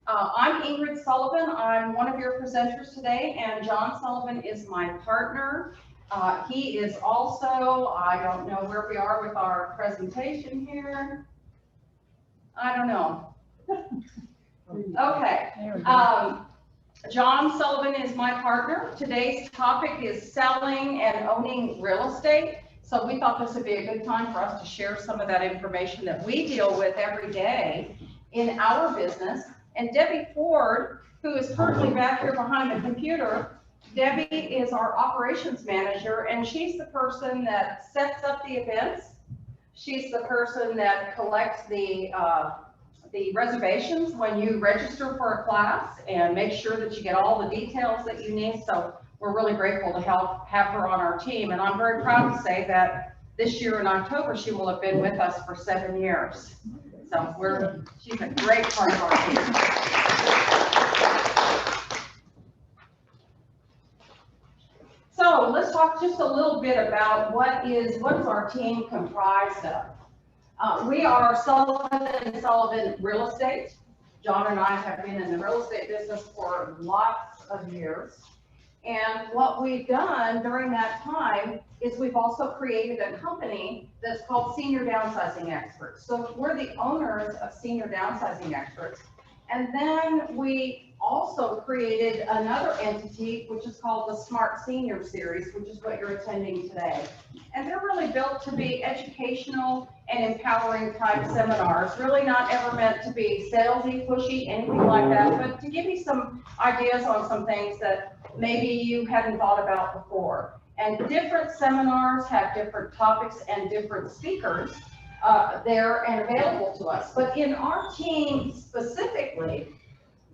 I'm Ingrid Sullivan. I'm one of your presenters today, and John Sullivan is my partner. He is also, I don't know where we are with our presentation here. I don't know. Okay. John Sullivan is my partner. Today's topic is selling and owning real estate. So we thought this would be a good time for us to share some of that information that we deal with every day in our business. And Debbie Ford, who is currently back here behind the computer, Debbie is our operations manager, and she's the person that sets up the events. She's the person that collects the reservations when you register for a class and make sure that you get all the details that you need. So we're really grateful to have her on our team. And I'm very proud to say that this year in October, she will have been with us for 7 years. So she's a great part of our team. So let's talk just a little bit about what is our team comprised of. We are Sullivan & Sullivan Real Estate. John and I have been in the real estate business for lots of years. And what we've done during that time is we've also created a company that's called Senior Downsizing Experts. So we're the owners of Senior Downsizing Experts. And then we also created another entity, which is called the Smart Senior Series, which is what you're attending today. And they're really built to be educational and empowering type seminars, really not ever meant to be salesy, pushy, anything like that, but to give you some ideas on some things that maybe you hadn't thought about before. And different seminars have different topics and different speakers there and available to us. But in our team specifically,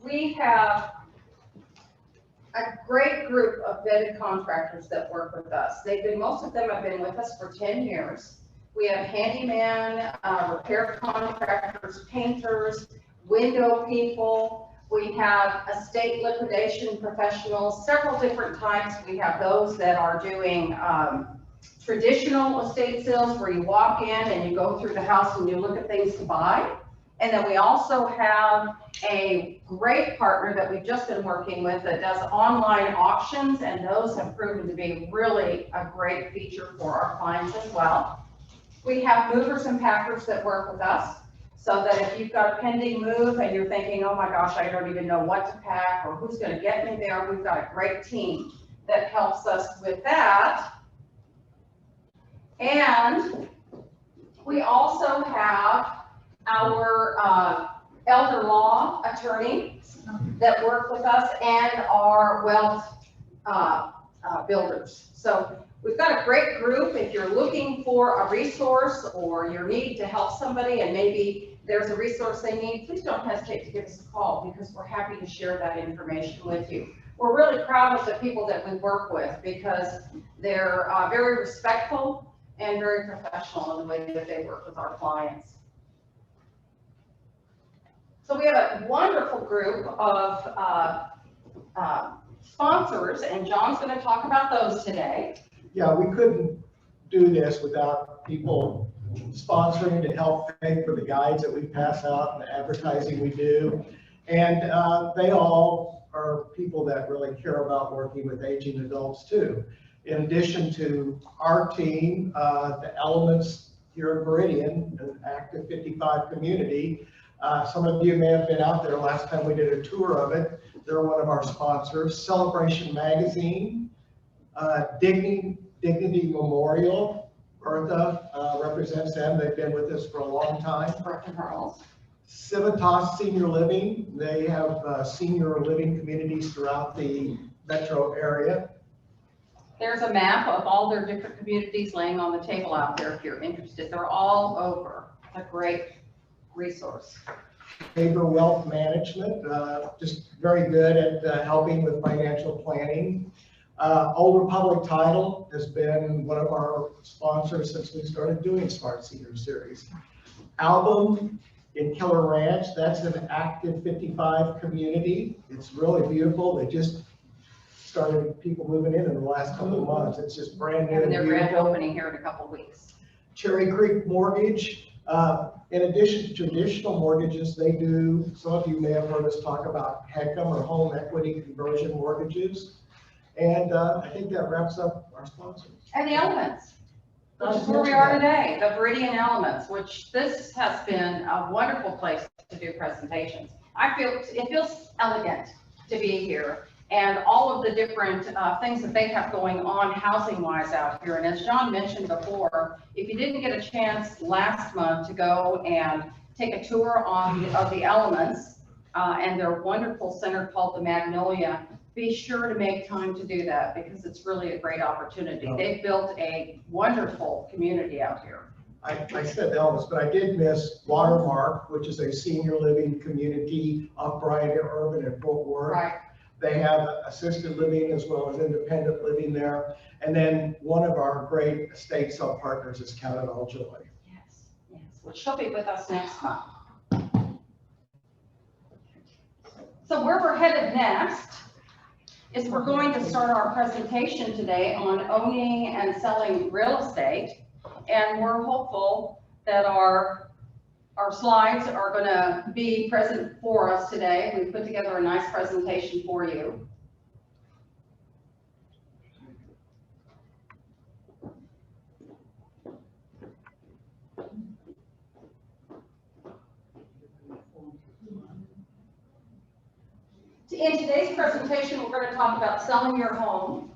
we have a great group of vetted contractors that work with us. Most of them have been with us for 10 years. We have handyman, repair contractors, painters, window people. We have estate liquidation professionals, several different types. We have those that are doing traditional estate sales where you walk in and you go through the house and you look at things to buy. And then we also have a great partner that we've just been working with that does online auctions, and those have proven to be really a great feature for our clients as well. We have movers and packers that work with us, so that if you've got a pending move and you're thinking, oh my gosh, I don't even know what to pack or who's going to get me there, we've got a great team that helps us with that. And we also have our elder law attorneys that work with us and our wealth builders. So we've got a great group. If you're looking for a resource or you need to help somebody and maybe there's a resource they need, please don't hesitate to give us a call because we're happy to share that information with you. We're really proud of the people that we work with because they're very respectful and very professional in the way that they work with our clients. So we have a wonderful group of sponsors, and John's going to talk about those today. Yeah, we couldn't do this without people sponsoring to help pay for the guides that we pass out and the advertising we do. And they all are people that really care about working with aging adults too. In addition to our team, the Elements here in Meridian, an active 55 community. Some of you may have been out there last time we did a tour of it. They're one of our sponsors. Celebration Magazine, Dignity Memorial, Bertha represents them. They've been with us for a long time. Civitas Senior Living, they have senior living communities throughout the metro area. There's a map of all their different communities laying on the table out there if you're interested. They're all over. A great resource. Favor Wealth Management, just very good at helping with financial planning. Old Republic Title has been one of our sponsors since we started doing Smart Senior Series. Album in Killer Ranch, that's an active 55 community. It's really beautiful. They just started people moving in the last couple of months. It's just brand new. And their grand opening here in a couple of weeks. Cherry Creek Mortgage, In addition to traditional mortgages, they do, some of you may have heard us talk about HECM or home equity conversion mortgages. And I think that wraps up our sponsors. And the Elements, which is where we are today, the Viridian Elements, which this has been a wonderful place to do presentations. It feels elegant to be here, and all of the different things that they have going on housing-wise out here. And as John mentioned before, if you didn't get a chance last month to go and take a tour of the Elements and their wonderful center called the Magnolia, be sure to make time to do that, because it's really a great opportunity. They've built a wonderful community out here. I said Elvis, but I did miss Watermark, which is a senior living community off Bryant Urban in Fort Worth. Right. They have assisted living as well as independent living there. And then one of our great estate sale partners is Count It All Joy. Yes, yes, which she'll be with us next month. So where we're headed next is we're going to start our presentation today on owning and selling real estate. And we're hopeful that our slides are going to be present for us today. We put together a nice presentation for you. In today's presentation, we're going to talk about selling your home.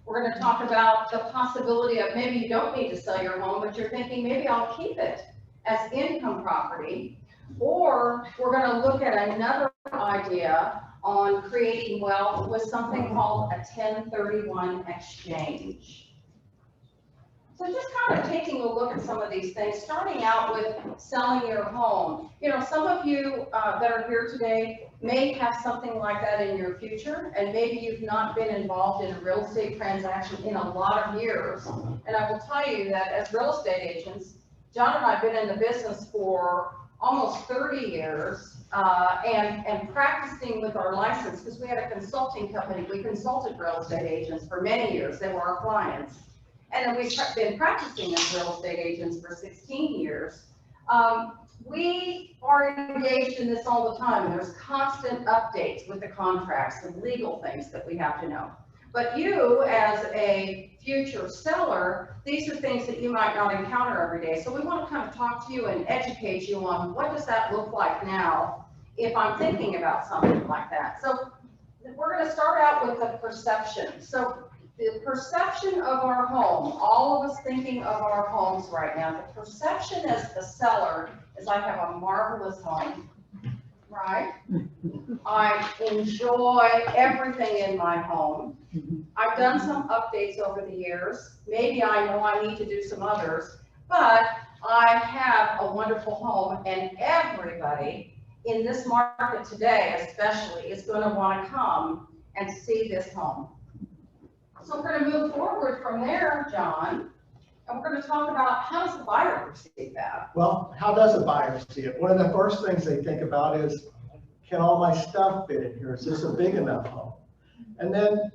We're going to talk about the possibility of maybe you don't need to sell your home, but you're thinking maybe I'll keep it as income property. Or we're going to look at another idea on creating wealth with something called a 1031 exchange. So just kind of taking a look at some of these things, starting out with selling your home. You know, some of you that are here today may have something like that in your future, and maybe you've not been involved in a real estate transaction in a lot of years. And I will tell you that as real estate agents, John and I have been in the business for almost 30 years and practicing with our license, because we had a consulting company. We consulted real estate agents for many years. They were our clients. And then we've been practicing as real estate agents for 16 years. We are engaged in this all the time, and there's constant updates with the contracts and legal things that we have to know. But you, as a future seller, these are things that you might not encounter every day. So we want to kind of talk to you and educate you on what does that look like now if I'm thinking about something like that. So we're going to start out with the perception. So the perception of our home, all of us thinking of our homes right now, the perception as the seller is I have a marvelous home, right? I enjoy everything in my home. I've done some updates over the years. Maybe I know I need to do some others, but I have a wonderful home, and everybody in this market today especially is going to want to come and see this home. So we're going to move forward from there, John, and we're going to talk about how does the buyer perceive that? Well, how does a buyer see it? One of the first things they think about is, can all my stuff fit in here? Is this a big enough home? And then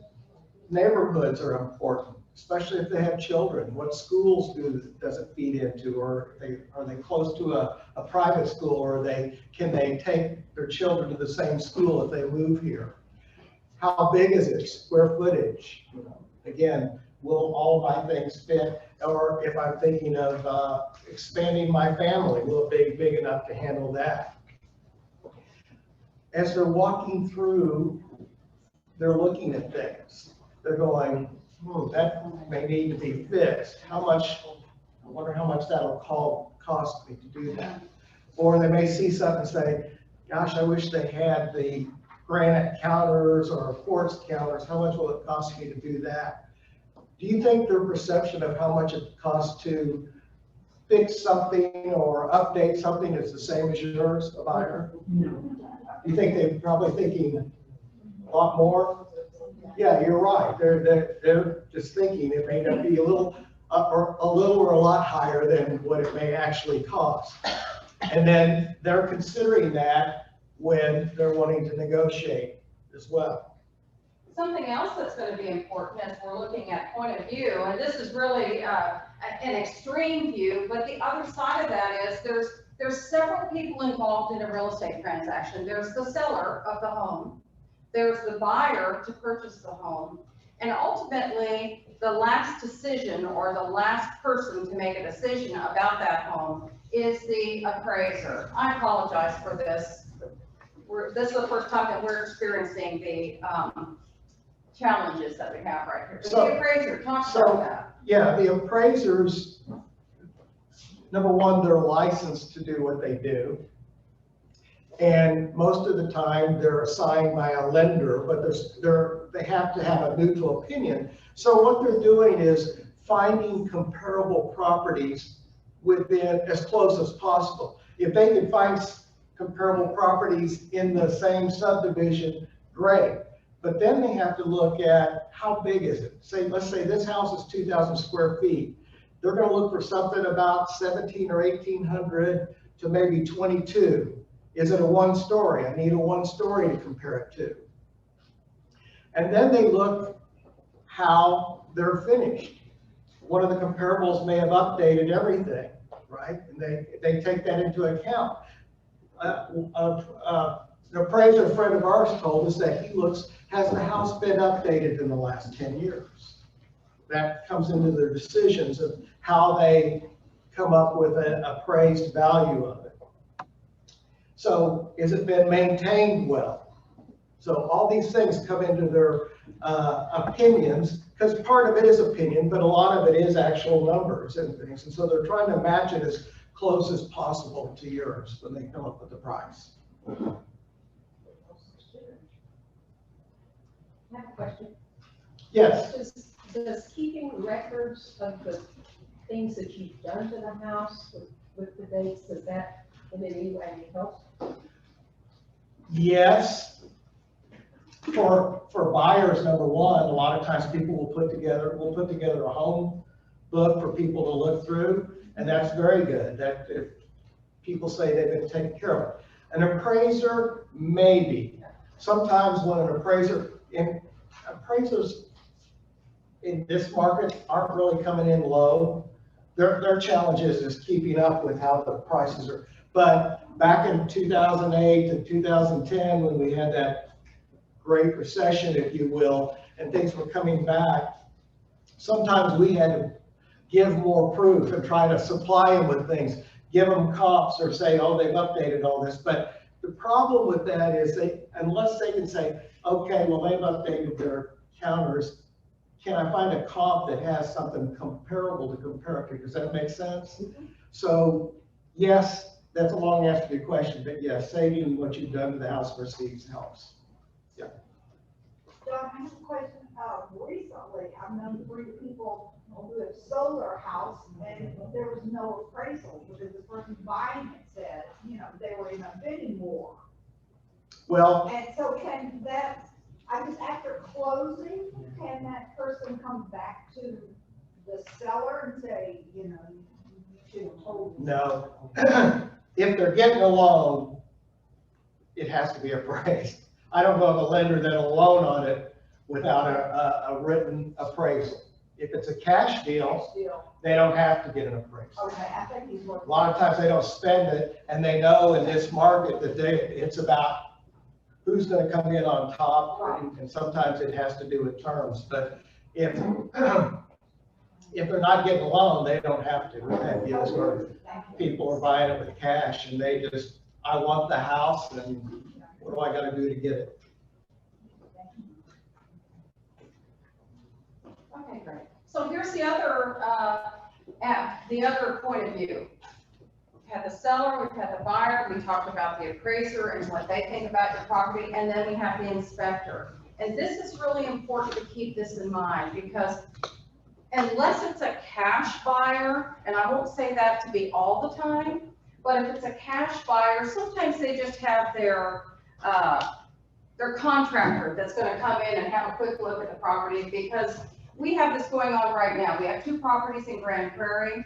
neighborhoods are important, especially if they have children. What schools does it feed into? Or are they close to a private school? Or can they take their children to the same school if they move here? How big is it? Square footage? You know, again, will all my things fit? Or if I'm thinking of expanding my family, will it be big enough to handle that? As they're walking through, they're looking at things. They're going, that may need to be fixed. I wonder how much that'll cost me to do that. Or they may see something and say, gosh, I wish they had the granite counters or quartz counters. How much will it cost me to do that? Do you think their perception of how much it costs to fix something or update something is the same as yours, a buyer? No. Do you think they're probably thinking a lot more? Yeah, you're right. They're just thinking it may not be a little or a lot higher than what it may actually cost. And then they're considering that when they're wanting to negotiate as well. Something else that's going to be important as we're looking at point of view, and this is really an extreme view, but the other side of that is there's several people involved in a real estate transaction. There's the seller of the home, there's the buyer to purchase the home, and ultimately the last decision or the last person to make a decision about that home is the appraiser. I apologize for this. This is the first time that we're experiencing the challenges that we have right here. So the appraiser, talk about that. Yeah, the appraisers, number one, they're licensed to do what they do. And most of the time they're assigned by a lender, but they have to have a neutral opinion. So what they're doing is finding comparable properties within as close as possible. If they can find comparable properties in the same subdivision, great. But then they have to look at how big is it? Let's say this house is 2,000 square feet. They're going to look for something about 17 or 1,800 to maybe 22. Is it a one-story? I need a one-story to compare it to. And then they look how they're finished. One of the comparables may have updated everything, right? And they take that into account. An appraiser friend of ours told us that has the house been updated in the last 10 years? That comes into their decisions of how they come up with an appraised value of it. So has it been maintained well? So all these things come into their opinions, because part of it is opinion, but a lot of it is actual numbers and things. And so they're trying to match it as close as possible to yours when they come up with the price. I have a question. Yes. Does keeping records of the things that you've done to the house with the dates, does that in any way help? Yes. For buyers, number one, a lot of times we'll put together a home book for people to look through, and that's very good. That if people say they've been taken care of. An appraiser, maybe. Sometimes when an appraisers in this market aren't really coming in low. Their challenge is keeping up with how the prices are. But back in 2008 to 2010, when we had that Great Recession, if you will, and things were coming back, sometimes we had to give more proof and try to supply them with things, give them comps or say, oh, they've updated all this. But the problem with that is unless they can say, okay, well, they've updated their counters, can I find a comp that has something comparable to compare it to? Does that make sense? So yes, that's a long answer to your question, but yes, saving what you've done to the house proceeds helps. Yeah. John, I have a question. Recently, I've known 3 people who have sold their house and there was no appraisal because the person buying it said, they were in a bidding war. Well, and so after closing, can that person come back to the seller and say, you should have told me? No. If they're getting a loan, it has to be appraised. I don't know of a lender that'll loan on it without a written appraisal. If it's a cash deal, they don't have to get an appraisal. Okay, I think he's working. A lot of times they don't spend it, and they know in this market that it's about who's going to come in on top, Right. and sometimes it has to do with terms. But if they're not getting a loan, they don't have to. We've had deals where people are buying it with cash, and they just, I want the house, and what do I got to do to get it? Okay, great. So here's the other point of view. We've had the seller, we've had the buyer, we talked about the appraiser and what they think about your property, and then we have the inspector. And this is really important to keep this in mind, because unless it's a cash buyer, and I won't say that to be all the time, but if it's a cash buyer, sometimes they just have their contractor that's going to come in and have a quick look at the property, because we have this going on right now. We have 2 properties in Grand Prairie,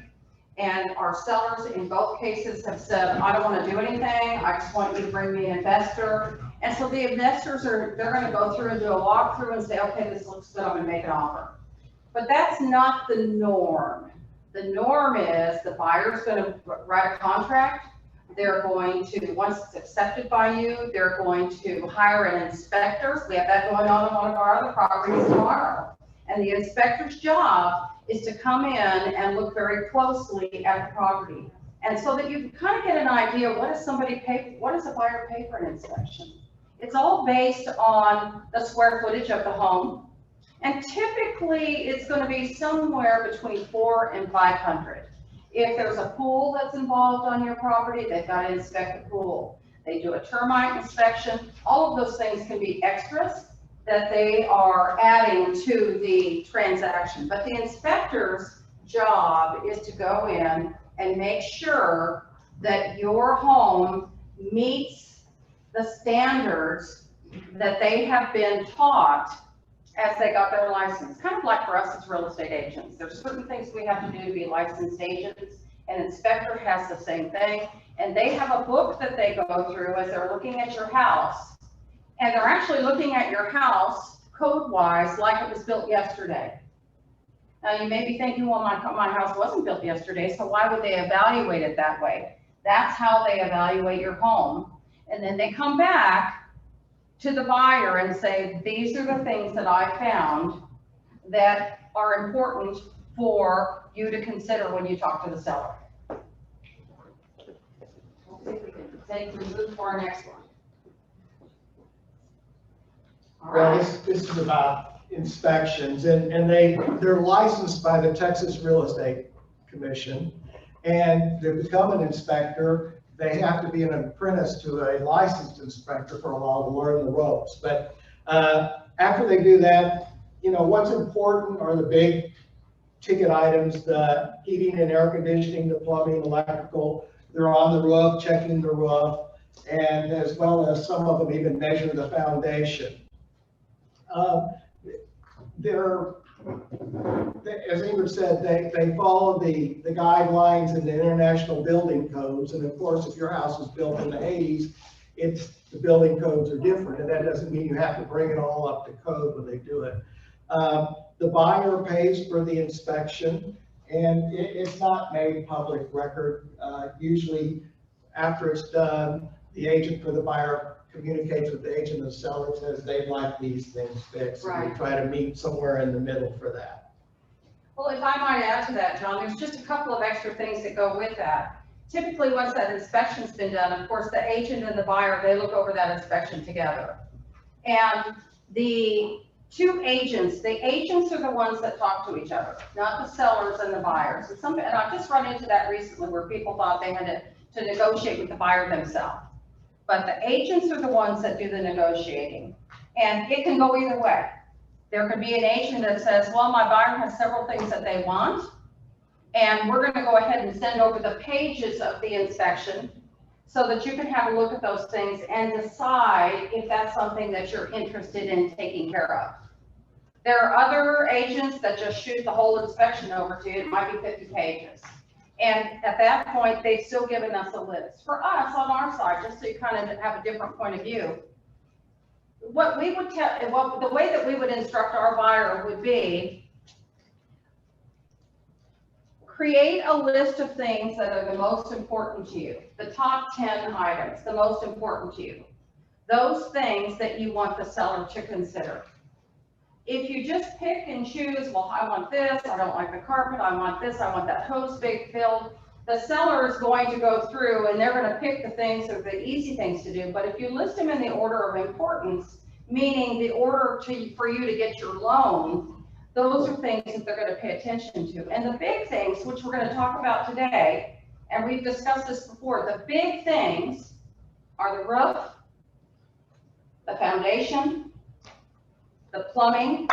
and our sellers in both cases have said, I don't want to do anything. I just want you to bring me an investor. And so the investors they're going to go through and do a walkthrough and say, okay, this looks good, I'm going to make an offer. But that's not the norm. The norm is the buyer's gonna write a contract. They're going to, once it's accepted by you, they're going to hire an inspector. We have that going on one of our other properties tomorrow. And the inspector's job is to come in and look very closely at the property. And so that you can kind of get an idea, what does a buyer pay for an inspection? It's all based on the square footage of the home. And typically, it's going to be somewhere between 400 and 500. If there's a pool that's involved on your property, they've got to inspect the pool. They do a termite inspection. All of those things can be extras that they are adding to the transaction. But the inspector's job is to go in and make sure that your home meets the standards that they have been taught as they got their license. Kind of like for us as real estate agents. There's certain things we have to do to be licensed agents. An inspector has the same thing. And they have a book that they go through as they're looking at your house. And they're actually looking at your house code-wise like it was built yesterday. Now, you may be thinking, well, my house wasn't built yesterday, so why would they evaluate it that way? That's how they evaluate your home. And then they come back to the buyer and say, these are the things that I found that are important for you to consider when you talk to the seller. Let's see if we can move for our next one. All Well, right. this is about inspections, and they're licensed by the Texas Real Estate Commission. And to become an inspector, they have to be an apprentice to a licensed inspector for a while to learn the ropes. But after they do that, you know, what's important are the big ticket items, the heating and air conditioning, the plumbing, electrical. They're on the roof, checking the roof, and as well as some of them even measure the foundation. As Ingrid said, they follow the guidelines and the international building codes. And of course, if your house was built in the 80s, the building codes are different. And that doesn't mean you have to bring it all up to code when they do it. The buyer pays for the inspection, and it's not made public record. Usually after it's done, the agent for the buyer communicates with the agent and the seller, says they'd like these things fixed. Right. And we try to meet somewhere in the middle for that. Well, if I might add to that, John, there's just a couple of extra things that go with that. Typically, once that inspection's been done, of course, the agent and the buyer, they look over that inspection together. And the two agents, the agents are the ones that talk to each other, not the sellers and the buyers. And I've just run into that recently where people thought they had to negotiate with the buyer themselves. But the agents are the ones that do the negotiating. And it can go either way. There could be an agent that says, well, my buyer has several things that they want, and we're going to go ahead and send over the pages of the inspection so that you can have a look at those things and decide if that's something that you're interested in taking care of. There are other agents that just shoot the whole inspection over to you. It might be 50 pages. And at that point, they've still given us a list. For us, on our side, just so you kind of have a different point of view, what we would the way that we would instruct our buyer would be, create a list of things that are the most important to you, the top 10 items, the most important to you, those things that you want the seller to consider. If you just pick and choose, well, I want this, I don't like the carpet, I want this, I want that hose big filled, the seller is going to go through and they're going to pick the things that are the easy things to do. But if you list them in the order of importance, meaning the order for you to get your loan, those are things that they're going to pay attention to. And the big things, which we're going to talk about today, and we've discussed this before, the big things are the roof, the foundation, the plumbing,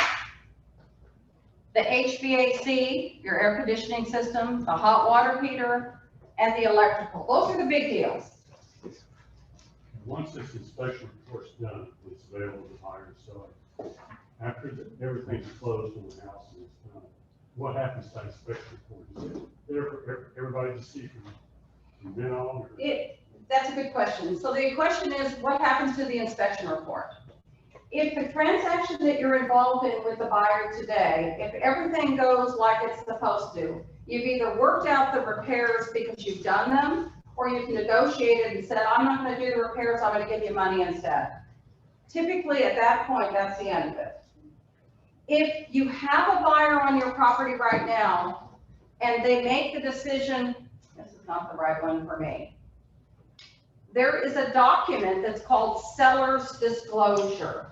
the HVAC, your air conditioning system, the hot water heater, and the electrical. Those are the big deals. Once this inspection report's done, it's available to buyer and seller. After everything's closed on the house and it's done, what happens to that inspection report? Is it there for everybody to see from then on? Or? That's a good question. So the question is, what happens to the inspection report? If the transaction that you're involved in with the buyer today, if everything goes like it's supposed to, You've either worked out the repairs because you've done them, or you've negotiated and said, I'm not gonna do the repairs, I'm gonna give you money instead. Typically, at that point, that's the end of it. If you have a buyer on your property right now, and they make the decision, this is not the right one for me. There is a document that's called seller's disclosure.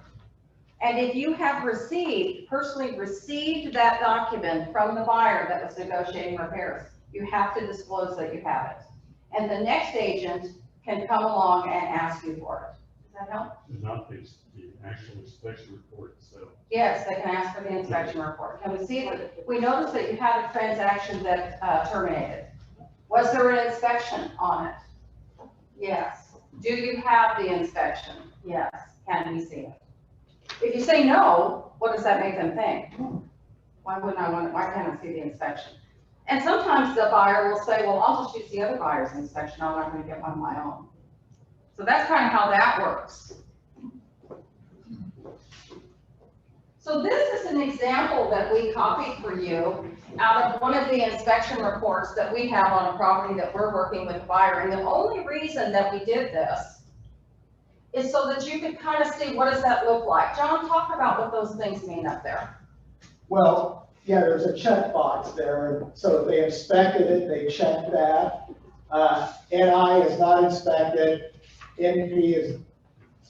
And if you have personally received that document from the buyer that was negotiating repairs, you have to disclose that you have it. And the next agent can come along and ask you for it. Does that help? Not the actual inspection report itself. Yes, they can ask for the inspection report. Can we see it? We noticed that you had a transaction that terminated. Was there an inspection on it? Yes. Do you have the inspection? Yes. Can we see it? If you say no, what does that make them think? Why wouldn't I want it? Why can't I see the inspection? And sometimes the buyer will say, well, I'll just use the other buyer's inspection. I'm not going to get one of my own. So that's kind of how that works. So this is an example that we copied for you out of one of the inspection reports that we have on a property that we're working with a buyer. And the only reason that we did this is so that you could kind of see what does that look like. John, talk about what those things mean up there. Well, yeah, there's a checkbox there, and so if they inspected it, they checked that. NI is not inspected, NP is,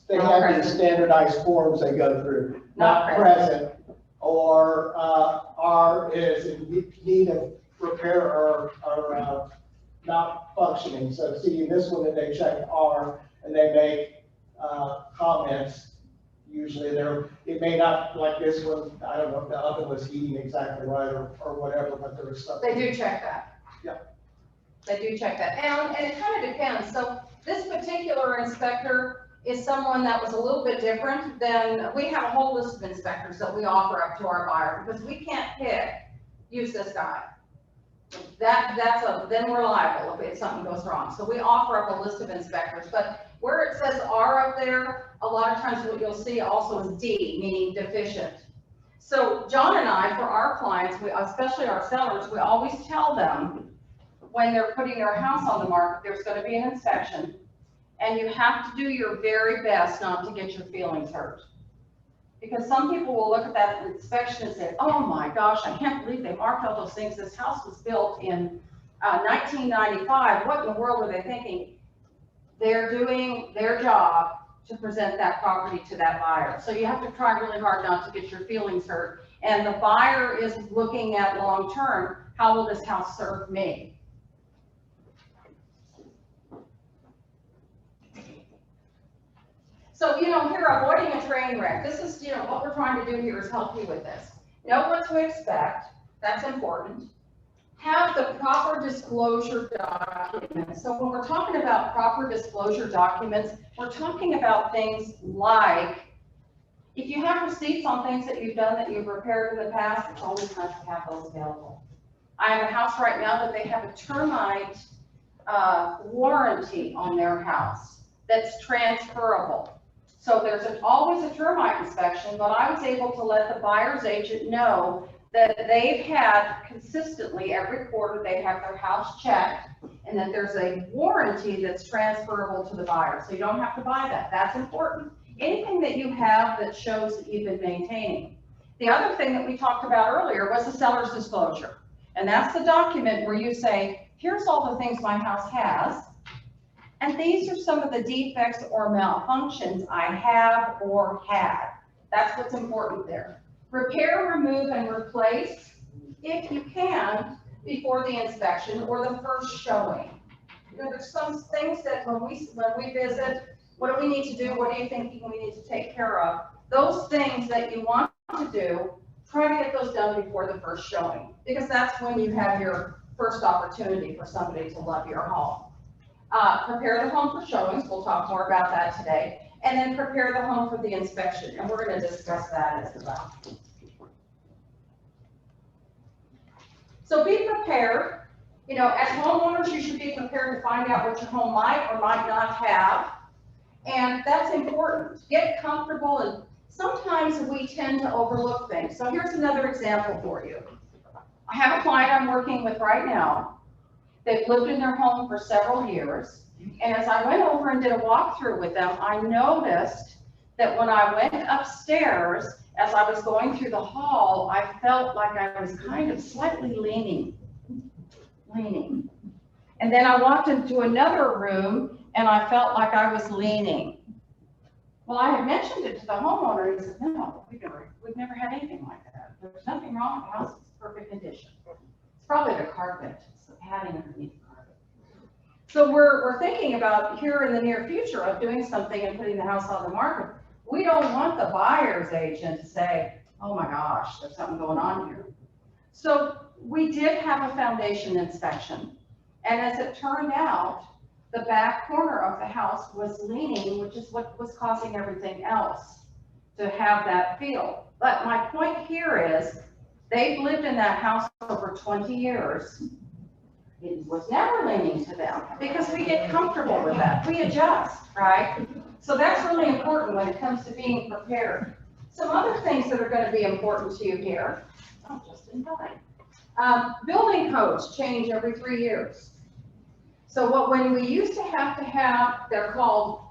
they Not have these present. standardized forms they go through. Not present, or R is in need of repair or not functioning. So see, in this one, that they check R and they make comments. Usually it may not, like this one, I don't know if the oven was heating exactly right or whatever, but there was something. They do check that. Yeah. They do check that. And it kind of depends. So this particular inspector is someone that was a little bit different than, we have a whole list of inspectors that we offer up to our buyer because we can't pick, use this guy. Then we're liable if something goes wrong. So we offer up a list of inspectors, but where it says R up there, a lot of times what you'll see also is D, meaning deficient. So John and I, for our clients, especially our sellers, we always tell them when they're putting their house on the market, there's going to be an inspection, and you have to do your very best not to get your feelings hurt. Because some people will look at that inspection and say, oh my gosh, I can't believe they marked all those things. This house was built in 1995. What in the world are they thinking? They're doing their job to present that property to that buyer. So you have to try really hard not to get your feelings hurt. And the buyer is looking at long term, how will this house serve me? So, here, avoiding a train wreck. This is, what we're trying to do here is help you with this. Know what to expect. That's important. Have the proper disclosure documents. So when we're talking about proper disclosure documents, we're talking about things like, if you have receipts on things that you've done that you've repaired in the past, it's always nice to have those available. I have a house right now that they have a termite warranty on their house that's transferable. So there's always a termite inspection, but I was able to let the buyer's agent know that they've had consistently every quarter, they have their house checked, and that there's a warranty that's transferable to the buyer. So you don't have to buy that. That's important. Anything that you have that shows that you've been maintaining. The other thing that we talked about earlier was the seller's disclosure. And that's the document where you say, here's all the things my house has, and these are some of the defects or malfunctions I have or had. That's what's important there. Repair, remove, and replace, if you can, before the inspection or the first showing. There's some things that when we visit, what do we need to do? What do you think we need to take care of? Those things that you want to do, try to get those done before the first showing, because that's when you have your first opportunity for somebody to love your home. Prepare the home for showings. We'll talk more about that today. And then prepare the home for the inspection. And we're going to discuss that as well. So be prepared. As homeowners, you should be prepared to find out what your home might or might not have. And that's important. Get comfortable, and sometimes we tend to overlook things. So here's another example for you. I have a client I'm working with right now. They've lived in their home for several years. And as I went over and did a walkthrough with them, I noticed that when I went upstairs, as I was going through the hall, I felt like I was kind of slightly leaning. And then I walked into another room and I felt like I was leaning. Well, I had mentioned it to the homeowner, and he said, no, we've never had anything like that. There's nothing wrong with the house, it's perfect condition. It's probably the carpet, it's the padding underneath the carpet. So we're thinking about here in the near future of doing something and putting the house on the market. We don't want the buyer's agent to say, oh my gosh, there's something going on here. So we did have a foundation inspection. And as it turned out, the back corner of the house was leaning, which is what was causing everything else to have that feel. But my point here is, they've lived in that house over 20 years. It was never leaning to them because we get comfortable with that. We adjust, right? So that's really important when it comes to being prepared. Some other things that are going to be important to you here. Oh, just in time. Building codes change every 3 years. So when we used to have, they're called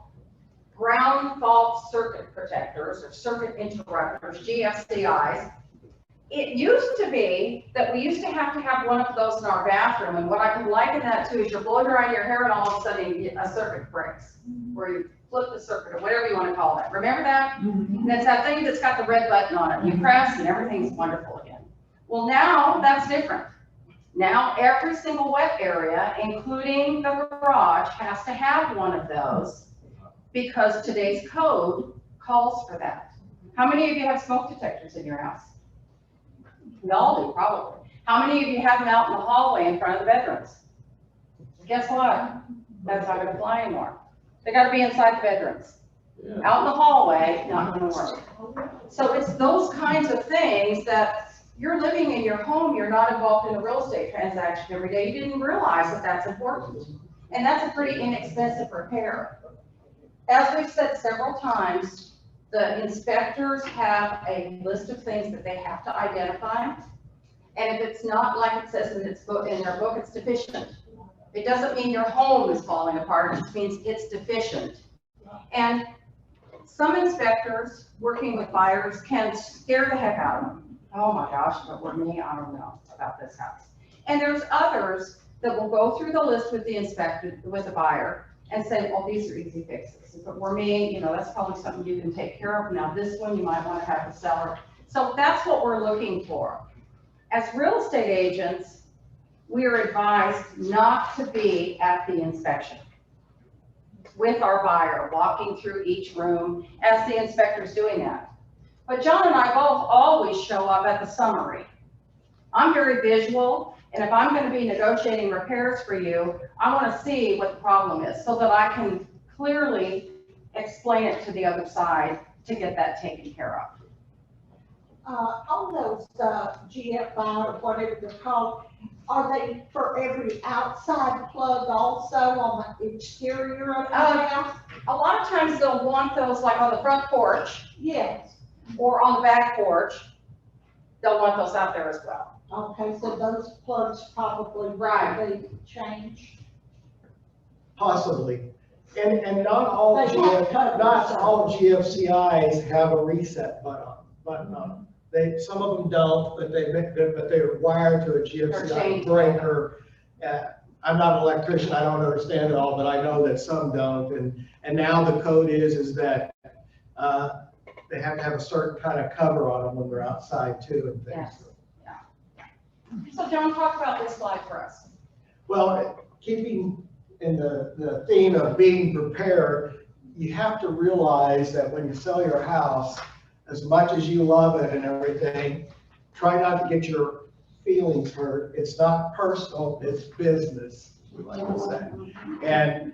ground fault circuit protectors or circuit interrupters, GFCIs. It used to be that we used to have one of those in our bathroom, and what I can liken that to is you're blowing drying your hair and all of a sudden a circuit breaks, where you flip the circuit or whatever you want to call it. Remember that? And it's that thing that's got the red button on it. You press and everything's wonderful again. Well, now that's different. Now every single wet area, including the garage, has to have one of those because today's code calls for that. How many of you have smoke detectors in your house? We all do, probably. How many of you have them out in the hallway in front of the bedrooms? Guess what? That's not gonna fly anymore. They gotta be inside the bedrooms. Yeah. Out in the hallway, not gonna work. So it's those kinds of things that you're living in your home, you're not involved in a real estate transaction every day. You didn't realize that that's important. And that's a pretty inexpensive repair. As we've said several times, the inspectors have a list of things that they have to identify. And if it's not like it says in their book, it's deficient. It doesn't mean your home is falling apart, it just means it's deficient. And some inspectors working with buyers can scare the heck out of them. Oh my gosh, if it were me, I don't know about this house. And there's others that will go through the list with the inspector, with the buyer, and say, well, these are easy fixes. If it were me, that's probably something you can take care of. Now this one, you might want to have the seller. So that's what we're looking for. As real estate agents, we are advised not to be at the inspection with our buyer, walking through each room as the inspector's doing that. But John and I both always show up at the summary. I'm very visual, and if I'm going to be negotiating repairs for you, I want to see what the problem is so that I can clearly explain it to the other side to get that taken care of. On those GFI or whatever they're called, are they for every outside plug also on the exterior of the house? A lot of times they'll want those like on the front porch. Yes. Or on the back porch. They'll want those out there as well. Okay, so those plugs probably be changed. Possibly. And not all GFCIs have a reset button on them. Some of them don't, but they're wired to a GFCI breaker. I'm not an electrician, I don't understand it all, but I know that some don't. And now the code is that they have to have a certain kind of cover on them when they're outside too and things. Yes. Yeah. So John, talk about this slide for us. Well, keeping in the theme of being prepared, you have to realize that when you sell your house, as much as you love it and everything, try not to get your feelings hurt. It's not personal, it's business, we like to say. And,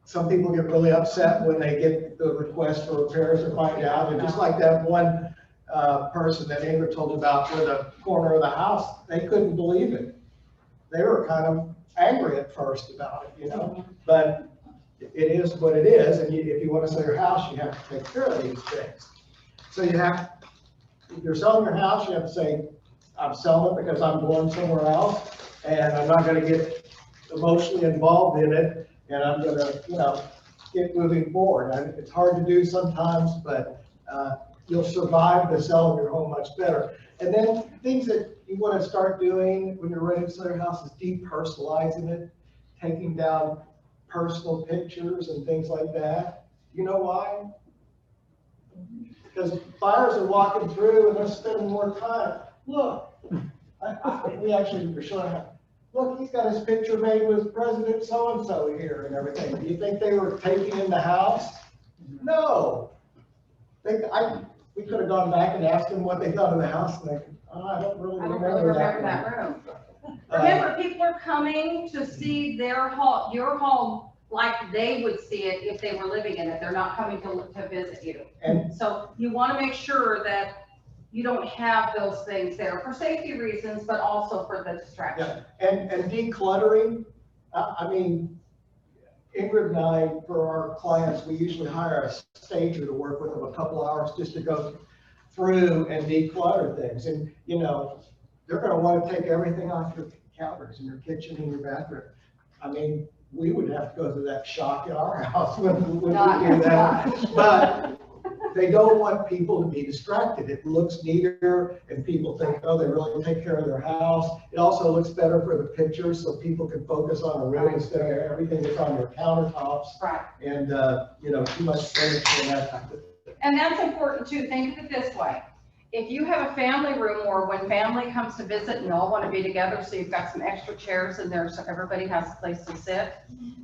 some people get really upset when they get the request for repairs to find out. And just like that one person that Ingrid told about with the corner of the house, they couldn't believe it. They were kind of angry at first about it, but it is what it is. And if you want to sell your house, you have to take care of these things. So if you're selling your house, you have to say, I'm selling it because I'm going somewhere else, and I'm not gonna get emotionally involved in it, and I'm gonna, get moving forward. And it's hard to do sometimes, but, you'll survive the sale of your home much better. And then things that you wanna start doing when you're ready to sell your house is depersonalizing it, taking down personal pictures and things like that. You know why? Because buyers are walking through and they're spending more time. Look, we actually were showing, look, he's got his picture made with President so-and-so here and everything. Do you think they were taking in the house? No. We could have gone back and asked them what they thought of the house, and they, I don't really remember that room. room. Remember, people are coming to see their home, your home, like they would see it if they were living in it. They're not coming to visit you. And So you want to make sure that you don't have those things there for safety reasons, but also for the distraction. yeah, and decluttering, I mean, Ingrid and I, for our clients, we usually hire a stager to work with them a couple hours just to go through and declutter things. And, they're gonna wanna take everything off your counters in your kitchen and your bathroom. I mean, we would have to go through that shock in our house when we do that. But they don't want people to be distracted. It looks neater and people think, oh, they really take care of their house. It also looks better for the pictures so people can focus on a room instead of everything that's on their countertops. Right. And, too much furniture and that type of thing. And that's important too. Think of it this way. If you have a family room or when family comes to visit and you all want to be together, so you've got some extra chairs in there so everybody has a place to sit,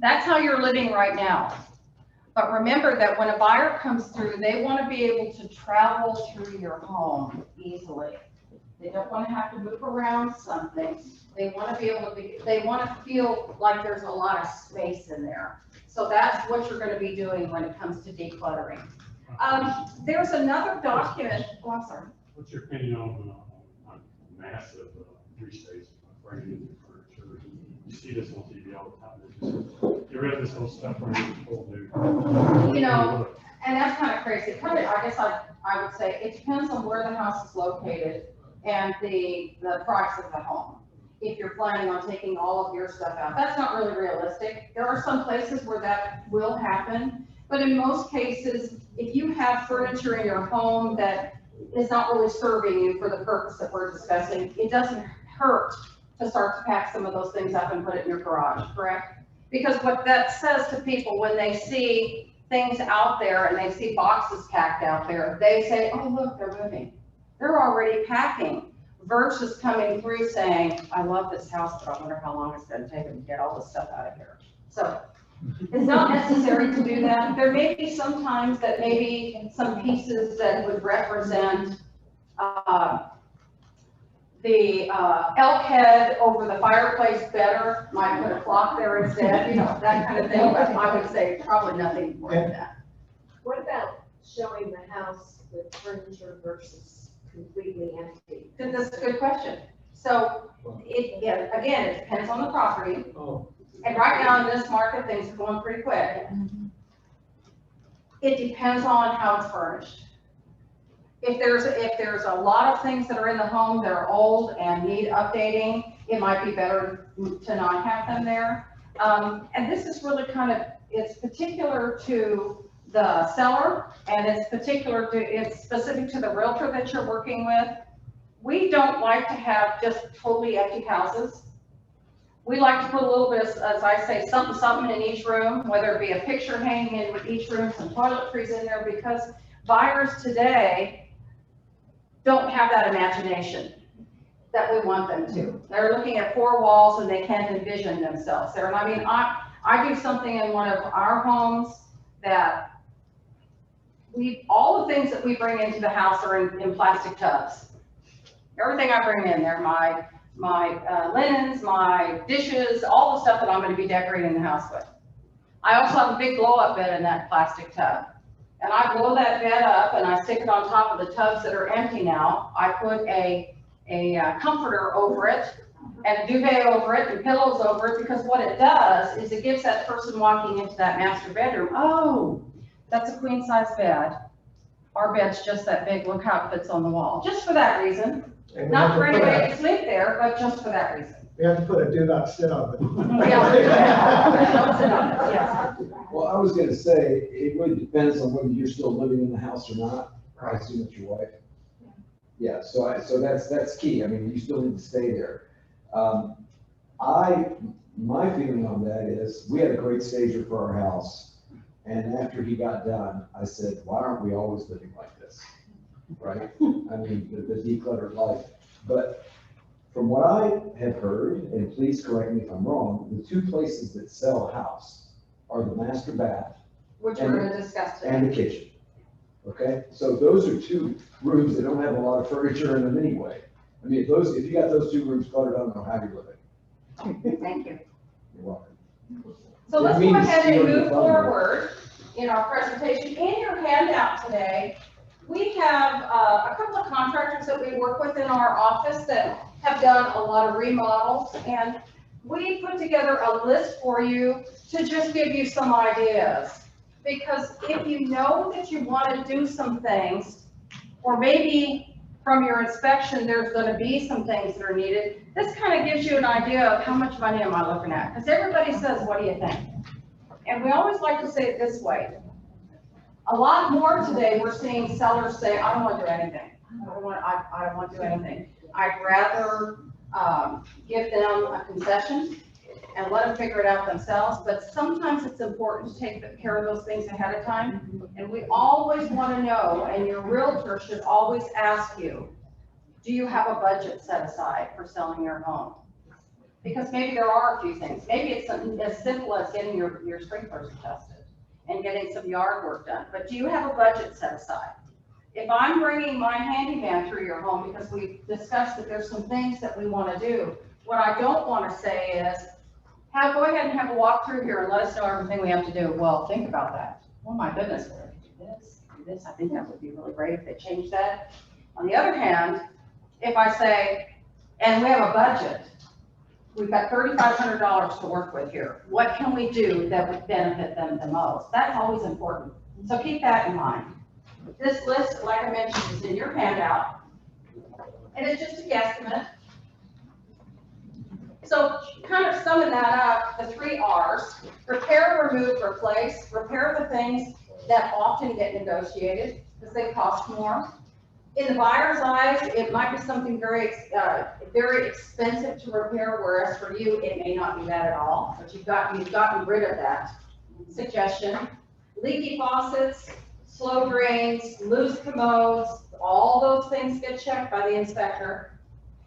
that's how you're living right now. But remember that when a buyer comes through, they want to be able to travel through your home easily. They don't want to have to move around something. They want to be able to they want to feel like there's a lot of space in there. So that's what you're going to be doing when it comes to decluttering. There's another document. Oh, I'm sorry. What's your opinion on massive restates, framing furniture? You see this on TV all the time. Just get rid of this whole stuff right here, whole new. And that's kind of crazy. I guess I would say it depends on where the house is located and the price of the home. If you're planning on taking all of your stuff out, that's not really realistic. There are some places where that will happen, but in most cases, if you have furniture in your home that is not really serving you for the purpose that we're discussing, it doesn't hurt to start to pack some of those things up and put it in your garage, correct? Because what that says to people when they see things out there and they see boxes packed out there, they say, oh, look, they're moving. They're already packing versus coming through saying, I love this house, but I wonder how long it's going to take them to get all this stuff out of here. So it's not necessary to do that. There may be some times that maybe some pieces that would represent the elk head over the fireplace better, might put a clock there instead, that kind of thing. But I would say probably nothing more than that. What about showing the house with furniture versus completely empty? That's a good question. So again, it depends on the property. Oh. And right now in this market, things are going pretty quick. It depends on how it's furnished. If there's a lot of things that are in the home that are old and need updating, it might be better to not have them there. And this is really it's particular to the seller, and it's specific to the realtor that you're working with. We don't like to have just totally empty houses. We like to put a little bit of, as I say, something in each room, whether it be a picture hanging in with each room, some toiletries in there, because buyers today don't have that imagination that we want them to. They're looking at four walls and they can't envision themselves there. And I mean, I do something in one of our homes that all the things that we bring into the house are in plastic tubs. Everything I bring in there, my linens, my dishes, all the stuff that I'm going to be decorating the house with. I also have a big blow-up bed in that plastic tub. And I blow that bed up and I stick it on top of the tubs that are empty now. I put a comforter over it and a duvet over it and pillows over it, because what it does is it gives that person walking into that master bedroom, oh, that's a queen size bed. Our bed's just that big. Look how it fits on the wall. Just for that reason. And we Not have for to put anybody a, to sleep there, but just for that reason. we have to put a do not sit on it. Yeah. Don't sit on it, yes. Well, I was gonna say, it really depends on whether you're still living in the house or not. I assume it's your wife. Yeah, so that's key. I mean, you still need to stay there. My feeling on that is, we had a great stager for our house. And after he got done, I said, why aren't we always living like this? Right? I mean, the decluttered life. But from what I have heard, and please correct me if I'm wrong, the two places that sell a house are the master bath Which we're gonna discuss today. and the kitchen. Okay, so those are two rooms that don't have a lot of furniture in them anyway. I mean, if you got those two rooms cluttered, I don't know how you're living. Thank you. You're welcome. So let's go Didn't mean to ahead and steal your move thunder. forward in our presentation. In your handout today, we have a couple of contractors that we work with in our office that have done a lot of remodels. And we put together a list for you to just give you some ideas. Because if you know that you want to do some things, or maybe from your inspection, there's going to be some things that are needed, this kind of gives you an idea of how much money am I looking at? Because everybody says, what do you think? And we always like to say it this way. A lot more today, we're seeing sellers say, I don't want to do anything. I don't want to do anything. I'd rather give them a concession and let them figure it out themselves. But sometimes it's important to take care of those things ahead of time. And we always want to know, and your realtor should always ask you, do you have a budget set aside for selling your home? Because maybe there are a few things. Maybe it's something as simple as getting your sprinklers adjusted and getting some yard work done. But do you have a budget set aside? If I'm bringing my handyman through your home, because we've discussed that there's some things that we want to do, what I don't want to say is, go ahead and have a walk through here and let us know everything we have to do. Well, think about that. Oh my goodness, what if you do this? I think that would be really great if they changed that. On the other hand, if I say, and we have a budget, we've got $3,500 to work with here. What can we do that would benefit them the most? That's always important. So keep that in mind. This list, like I mentioned, is in your handout. And it's just a guesstimate. So kind of summing that up, the 3 R's: repair, remove, replace. Repair the things that often get negotiated because they cost more. In the buyer's eyes, it might be something very expensive to repair, whereas for you, it may not be that at all, but you've gotten rid of that suggestion. Leaky faucets, slow drains, loose commodes, all those things get checked by the inspector.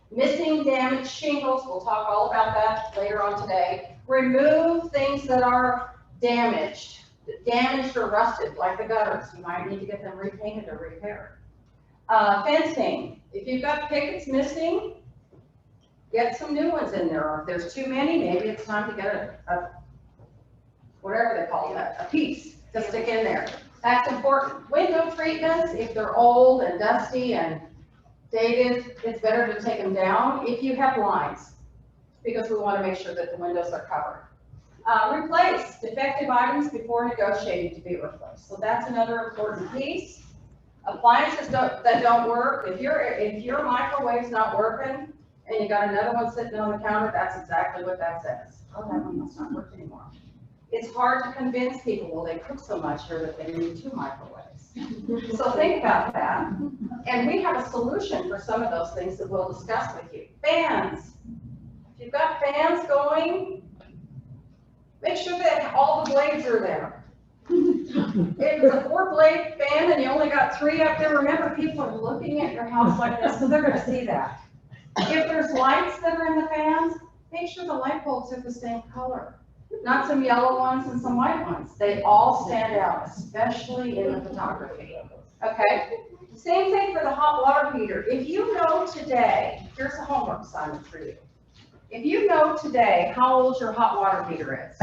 Missing, damaged shingles, we'll talk all about that later on today. Remove things that are damaged or rusted, like the gutters. You might need to get them repainted or repaired. Fencing, if you've got pickets missing, get some new ones in there. Or if there's too many, maybe it's time to get a whatever they call that, a piece to stick in there. That's important. Window treatments, if they're old and dusty and dated, it's better to take them down if you have lines, because we want to make sure that the windows are covered. Replace defective items before negotiating to be replaced. So that's another important piece. Appliances that don't work. If your microwave's not working and you got another one sitting on the counter, that's exactly what that says. Oh, that one must not work anymore. It's hard to convince people, well, they cook so much here that they need 2 microwaves. So think about that. And we have a solution for some of those things that we'll discuss with you. Fans. If you've got fans going, make sure that all the blades are there. If it's a 4-blade fan and you only got 3 up there, remember, people are looking at your house like this, so they're gonna see that. If there's lights that are in the fans, make sure the light bulbs are the same color. Not some yellow ones and some white ones. They all stand out, especially in the photography. Okay? Same thing for the hot water heater. If you know today, here's a homework assignment for you. If you know today how old your hot water heater is,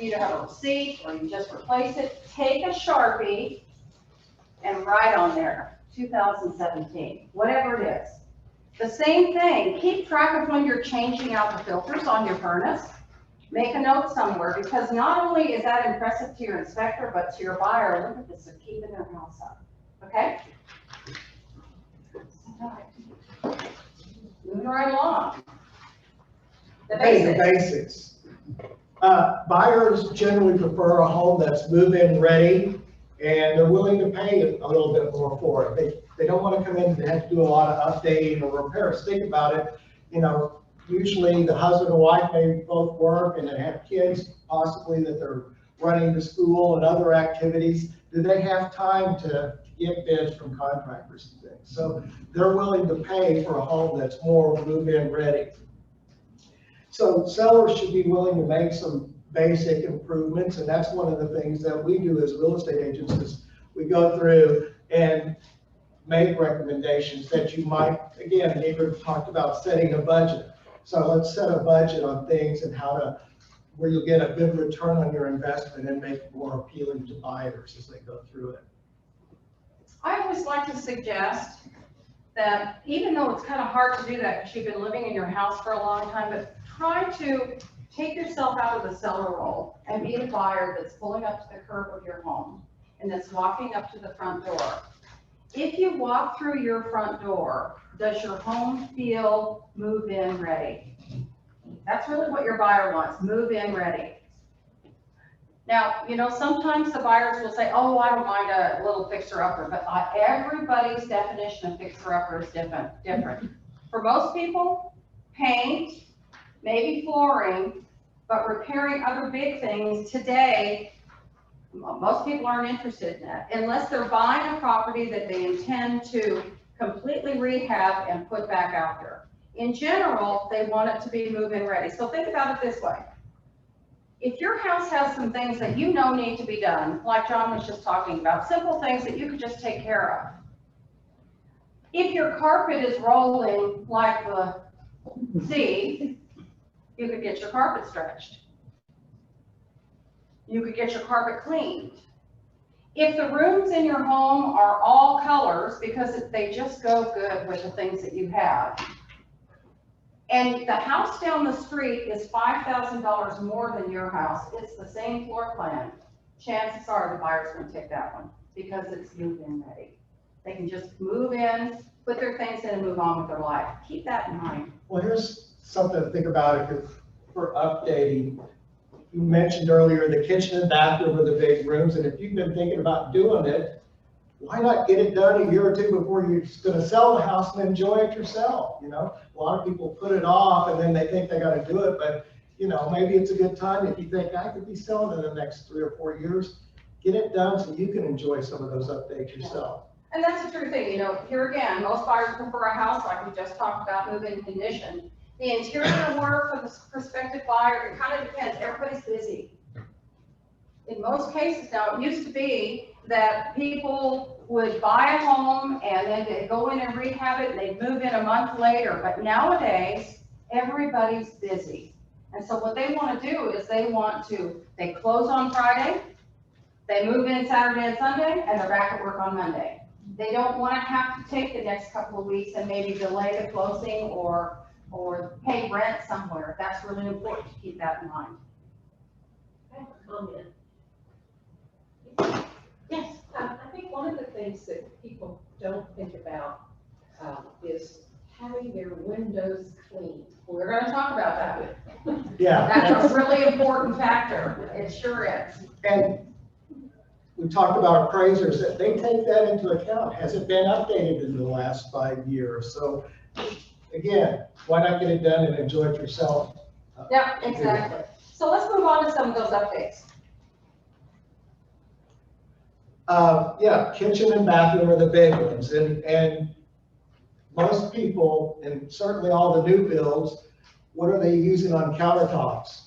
you either have a receipt or you just replace it, take a Sharpie and write on there, 2017, whatever it is. The same thing, keep track of when you're changing out the filters on your furnace. Make a note somewhere, because not only is that impressive to your inspector, but to your buyer, look at this, they're keeping their house up, okay? moving right along. The Okay, the basics. basics. Buyers generally prefer a home that's move-in ready, and they're willing to pay a little bit more for it. They don't want to come in and have to do a lot of updating or repairs. Think about it, you know, usually the husband and wife may both work and they have kids, possibly that they're running to school and other activities. Do they have time to get bids from contractors and things? So they're willing to pay for a home that's more move-in ready. So sellers should be willing to make some basic improvements, and that's one of the things that we do as real estate agents is we go through and make recommendations that you might, again, Neighbor talked about setting a budget. So let's set a budget on things and where you'll get a good return on your investment and make it more appealing to buyers as they go through it. I always like to suggest that even though it's kind of hard to do that because you've been living in your house for a long time, but try to take yourself out of the seller role and be the buyer that's pulling up to the curb of your home and that's walking up to the front door. If you walk through your front door, does your home feel move-in ready? That's really what your buyer wants, move-in ready. Now, you know, sometimes the buyers will say, oh, I don't mind a little fixer-upper, but everybody's definition of fixer-upper is different. For most people, paint, maybe flooring, but repairing other big things today, most people aren't interested in that unless they're buying a property that they intend to completely rehab and put back out there. In general, they want it to be move-in ready. So think about it this way. If your house has some things that you know need to be done, like John was just talking about, simple things that you could just take care of. If your carpet is rolling like the sea, you could get your carpet stretched. You could get your carpet cleaned. If the rooms in your home are all colors, because they just go good with the things that you have, and the house down the street is $5,000 more than your house, it's the same floor plan, chances are the buyer's gonna take that one because it's move-in ready. They can just move in, put their things in and move on with their life. Keep that in mind. Well, here's something to think about if for updating. You mentioned earlier the kitchen and bathroom are the big rooms, and if you've been thinking about doing it, why not get it done a year or two before you're gonna sell the house and enjoy it yourself, you know? A lot of people put it off and then they think they gotta do it, but you know, maybe it's a good time if you think I could be selling in the next 3 or 4 years, get it done so you can enjoy some of those updates yourself. And that's the true thing, you know, here again, most buyers prefer a house like we just talked about, move-in condition. The interior work for the prospective buyer, it kind of depends, everybody's busy. In most cases now, it used to be that people would buy a home and then they'd go in and rehab it and they'd move in a month later. But nowadays, everybody's busy. And so what they want to do is they close on Friday, they move in Saturday and Sunday, and they're back at work on Monday. They don't want to have to take the next couple of weeks and maybe delay the closing or pay rent somewhere. That's really important to keep that in mind. I have a comment. Yes. I think one of the things that people don't think about is having their windows cleaned. We're going to talk about that. Yeah. That's a really important factor. It sure is. And we talked about appraisers, that they take that into account. Has it been updated in the last 5 years? So again, why not get it done and enjoy it yourself? Yeah, exactly. So let's move on to some of those updates. Yeah, kitchen and bathroom are the big ones, and most people, and certainly all the new builds, what are they using on countertops?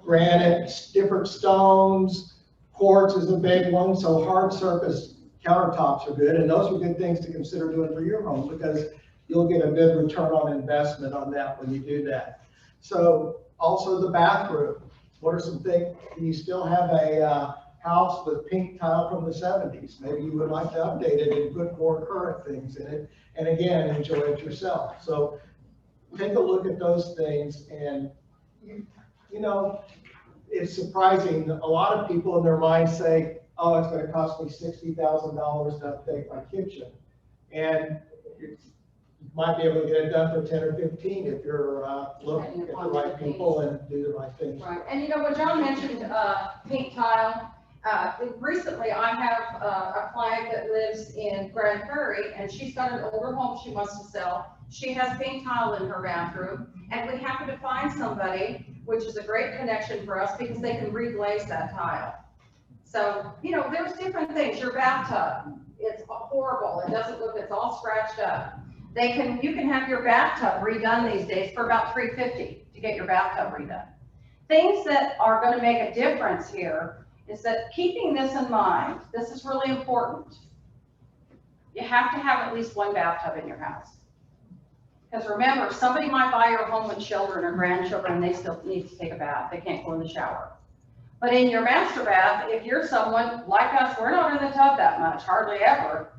Granite, different stones, quartz is a big one, so hard surface countertops are good, and those are good things to consider doing for your home because you'll get a good return on investment on that when you do that. So also the bathroom, what are some things, do you still have a house with pink tile from the 70s? Maybe you would like to update it and put more current things in it, and again, enjoy it yourself. So take a look at those things, and you know, it's surprising. A lot of people in their mind say, oh, it's going to cost me $60,000 to update my kitchen. And might be able to get it done for 10 or 15 if you're, looking at the right people and do the right things. Right, and you know, when John mentioned, pink tile, recently I have a client that lives in Grand Prairie, and she's got an older home she wants to sell. She has pink tile in her bathroom, and we happen to find somebody, which is a great connection for us, because they can reglaze that tile. So, you know, there's different things. Your bathtub, it's horrible, it doesn't look, it's all scratched up. You can have your bathtub redone these days for about $350 to get your bathtub redone. Things that are going to make a difference here is that keeping this in mind, this is really important. You have to have at least one bathtub in your house. Because remember, somebody might buy your home with children or grandchildren and they still need to take a bath. They can't go in the shower. But in your master bath, if you're someone like us, we're not in the tub that much, hardly ever.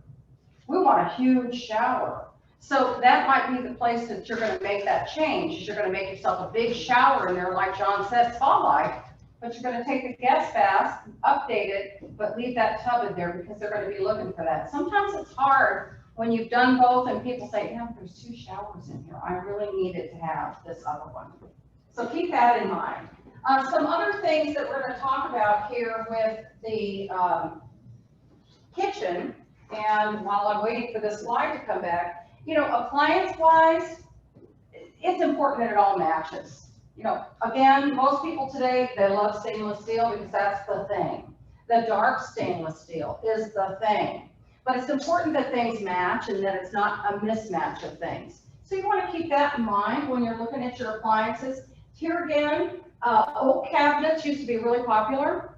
We want a huge shower. So that might be the place that you're going to make that change. You're going to make yourself a big shower in there, like John said, spa-like, but you're going to take the guest bath, update it, but leave that tub in there because they're going to be looking for that. Sometimes it's hard when you've done both and people say, yeah, there's 2 showers in here. I really needed to have this other one. So keep that in mind. Some other things that we're going to talk about here with the kitchen, and while I'm waiting for this slide to come back, you know, appliance-wise, it's important that it all matches. You know, again, most people today, they love stainless steel because that's the thing. The dark stainless steel is the thing. But it's important that things match and that it's not a mismatch of things. So you want to keep that in mind when you're looking at your appliances. Here again, oak cabinets used to be really popular.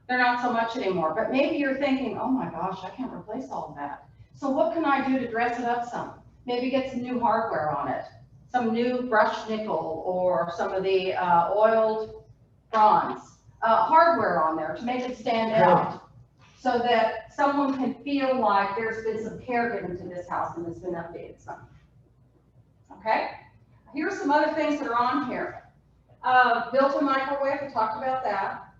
They're not so much anymore. But maybe you're thinking, oh my gosh, I can't replace all of that. So what can I do to dress it up some? Maybe get some new hardware on it, some new brushed nickel or some of the oiled bronze hardware on there to make it stand out so that someone can feel like there's been some care given to this house and it's been updated some. Okay? Here's some other things that are on here. Built-in microwave, we talked about that.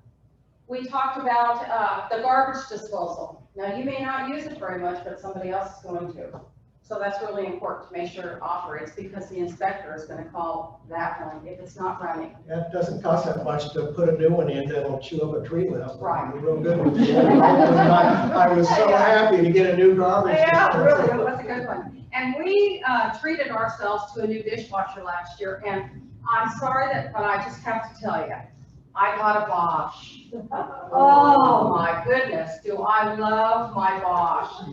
We talked about the garbage disposal. Now, you may not use it very much, but somebody else is going to. So that's really important to make sure it operates because the inspector is going to call that one if it's not running. That doesn't cost that much to put a new one in that'll chew up a tree limb. Right. Real good one. I was so happy to get a new garbage. Yeah, really, it was a good one. And we treated ourselves to a new dishwasher last year, and I'm sorry but I just have to tell you, I got a Bosch. Oh my goodness, do I love my Bosch.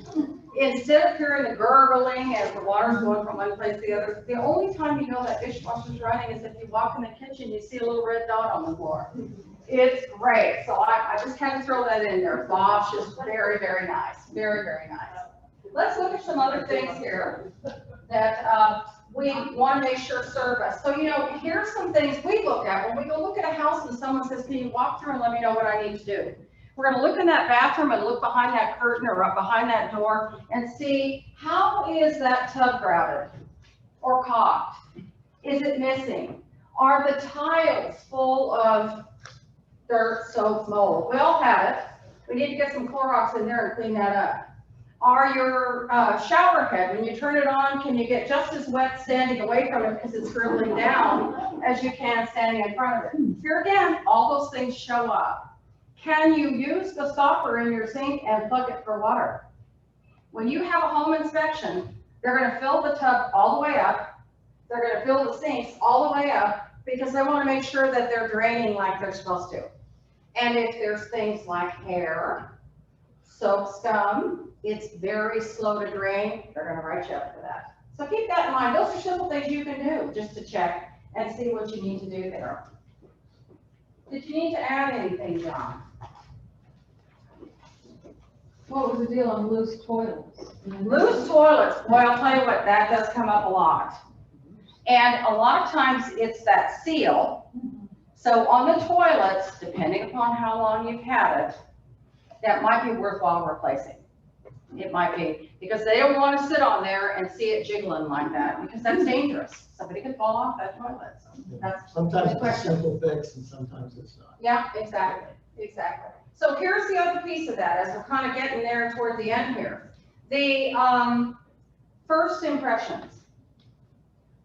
Instead of hearing the gurgling as the water's going from one place to the other, the only time you know that dishwasher's running is if you walk in the kitchen, you see a little red dot on the floor. It's great, so I just had to throw that in there. Bosch is very, very nice, very, very nice. Let's look at some other things here that we want to make sure serve us. So, you know, here's some things we look at. When we go look at a house and someone says, can you walk through and let me know what I need to do? We're going to look in that bathroom and look behind that curtain or up behind that door and see how is that tub grouted or caulked? Is it missing? Are the tiles full of dirt, soap, mold? We all have it. We need to get some Clorox in there and clean that up. Are your shower head, when you turn it on, can you get just as wet standing away from it because it's dribbling down as you can standing in front of it? Here again, all those things show up. Can you use the stopper in your sink and plug it for water? When you have a home inspection, they're going to fill the tub all the way up. They're going to fill the sinks all the way up because they want to make sure that they're draining like they're supposed to. And if there's things like hair, soap scum, it's very slow to drain, they're going to write you up for that. So keep that in mind. Those are simple things you can do just to check and see what you need to do there. Did you need to add anything, John? What was the deal on loose toilets? Loose toilets, boy, I'll tell you what, that does come up a lot. And a lot of times it's that seal. So on the toilets, depending upon how long you've had it, that might be worthwhile replacing. It might be, because they don't want to sit on there and see it jiggling like that, because that's dangerous. Somebody could fall off that toilet. So that's sometimes it's a simple fix and sometimes it's not. Yeah, exactly, exactly. So here's the other piece of that, as we're kind of getting there toward the end here. The first impressions.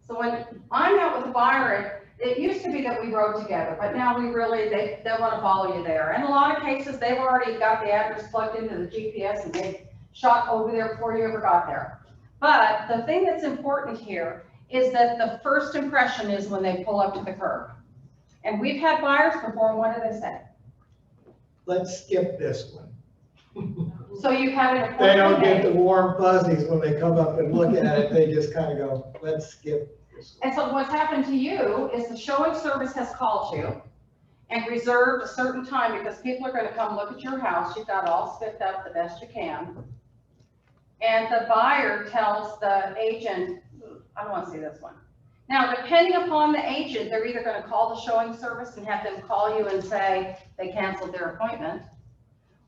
So when I'm out with a buyer, it used to be that we rode together, but now we really, they want to follow you there. In a lot of cases, they've already got the address plugged into the GPS and they shot over there before you ever got there. But the thing that's important here is that the first impression is when they pull up to the curb. And we've had buyers before, and what do they say? Let's skip this one. So you had an They don't appointment get the made. warm fuzzies when they come up and look at it, they just kind of go, let's skip this one. And so what's happened to you is the showing service has called you and reserved a certain time because people are going to come look at your house. You've got it all spiffed up the best you can. And the buyer tells the agent, I don't want to see this one. Now, depending upon the agent, they're either going to call the showing service and have them call you and say they canceled their appointment,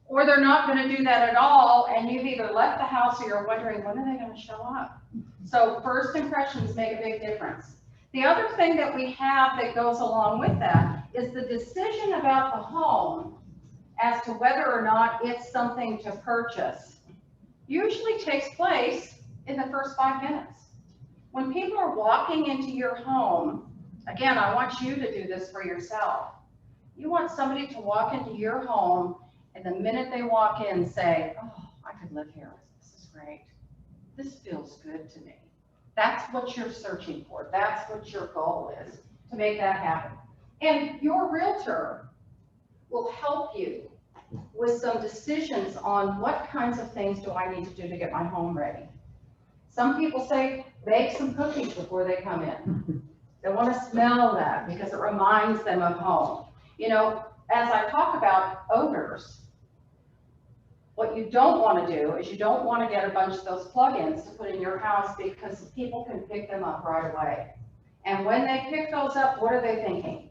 or they're not going to do that at all, and you've either left the house or you're wondering, when are they going to show up? So first impressions make a big difference. The other thing that we have that goes along with that is the decision about the home as to whether or not it's something to purchase usually takes place in the first 5 minutes. When people are walking into your home, again, I want you to do this for yourself. You want somebody to walk into your home and the minute they walk in say, oh, I could live here. This is great. This feels good to me. That's what you're searching for. That's what your goal is, to make that happen. And your realtor will help you with some decisions on what kinds of things do I need to do to get my home ready. Some people say, bake some cookies before they come in. They want to smell that because it reminds them of home. You know, as I talk about odors, what you don't want to do is you don't want to get a bunch of those plugins to put in your house because people can pick them up right away. And when they pick those up, what are they thinking?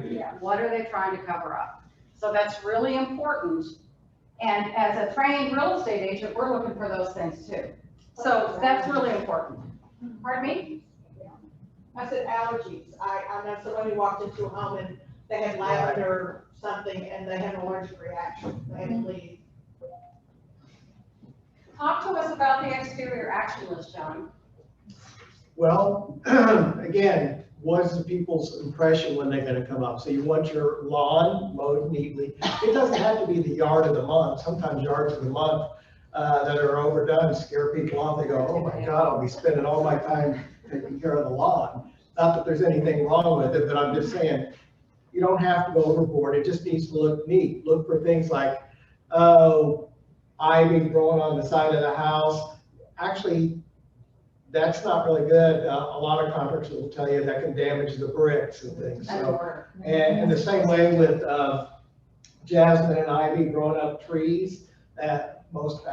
Yeah, what are they trying to cover up? So that's really important. And as a trained real estate agent, we're looking for those things too. So that's really important. Pardon me? I said allergies. I know somebody walked into a home and they had lavender something and they had an allergic reaction. They had to leave. Talk to us about the exterior action list, John. Well, again, what's the people's impression when they're gonna come up? So you want your lawn mowed neatly. It doesn't have to be the yard of the month. Sometimes yards of the month that are overdone scare people off. They go, oh my God, I'll be spending all my time taking care of the lawn. Not that there's anything wrong with it, but I'm just saying, you don't have to go overboard. It just needs to look neat. Look for things like, oh, ivy growing on the side of the house. Actually, that's not really good. A lot of contractors will tell you that can damage the bricks and things. So, and the same way with jasmine and ivy growing up trees, that most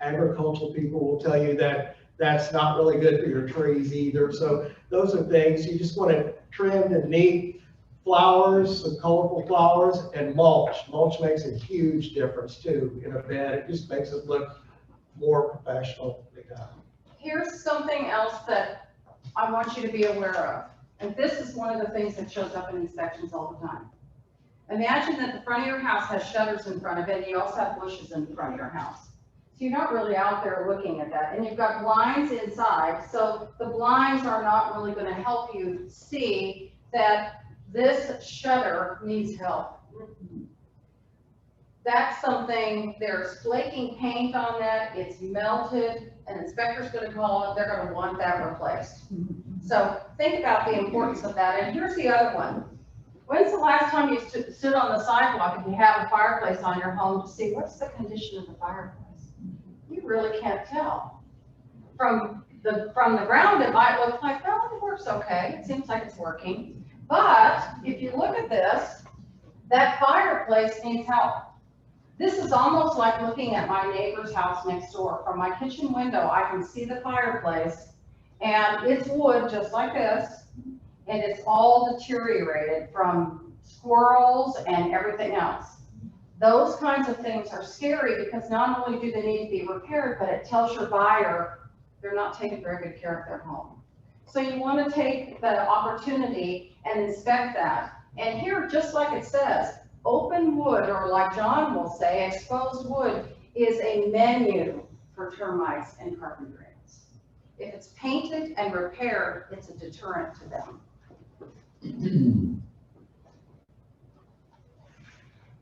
agricultural people will tell you that that's not really good for your trees either. So those are things you just want to trim and neat. Flowers, some colorful flowers, and mulch. Mulch makes a huge difference too in a bed. It just makes it look more professional. Here's something else that I want you to be aware of. And this is one of the things that shows up in inspections all the time. Imagine that the front of your house has shutters in front of it, and you also have bushes in front of your house. So you're not really out there looking at that. And you've got blinds inside, so the blinds are not really going to help you see that this shutter needs help. That's something, there's flaking paint on that, it's melted, an inspector's going to call it, they're going to want that replaced. So think about the importance of that. And here's the other one. When's the last time you stood on the sidewalk and you have a fireplace on your home to see what's the condition of the fireplace? You really can't tell. From the ground, it might look like, well, it works okay. It seems like it's working. But if you look at this, that fireplace needs help. This is almost like looking at my neighbor's house next door. From my kitchen window, I can see the fireplace, and it's wood just like this, and it's all deteriorated from squirrels and everything else. Those kinds of things are scary because not only do they need to be repaired, but it tells your buyer they're not taking very good care of their home. So you want to take the opportunity and inspect that. And here, just like it says, open wood, or like John will say, exposed wood is a menu for termites and carpet drains. If it's painted and repaired, it's a deterrent to them.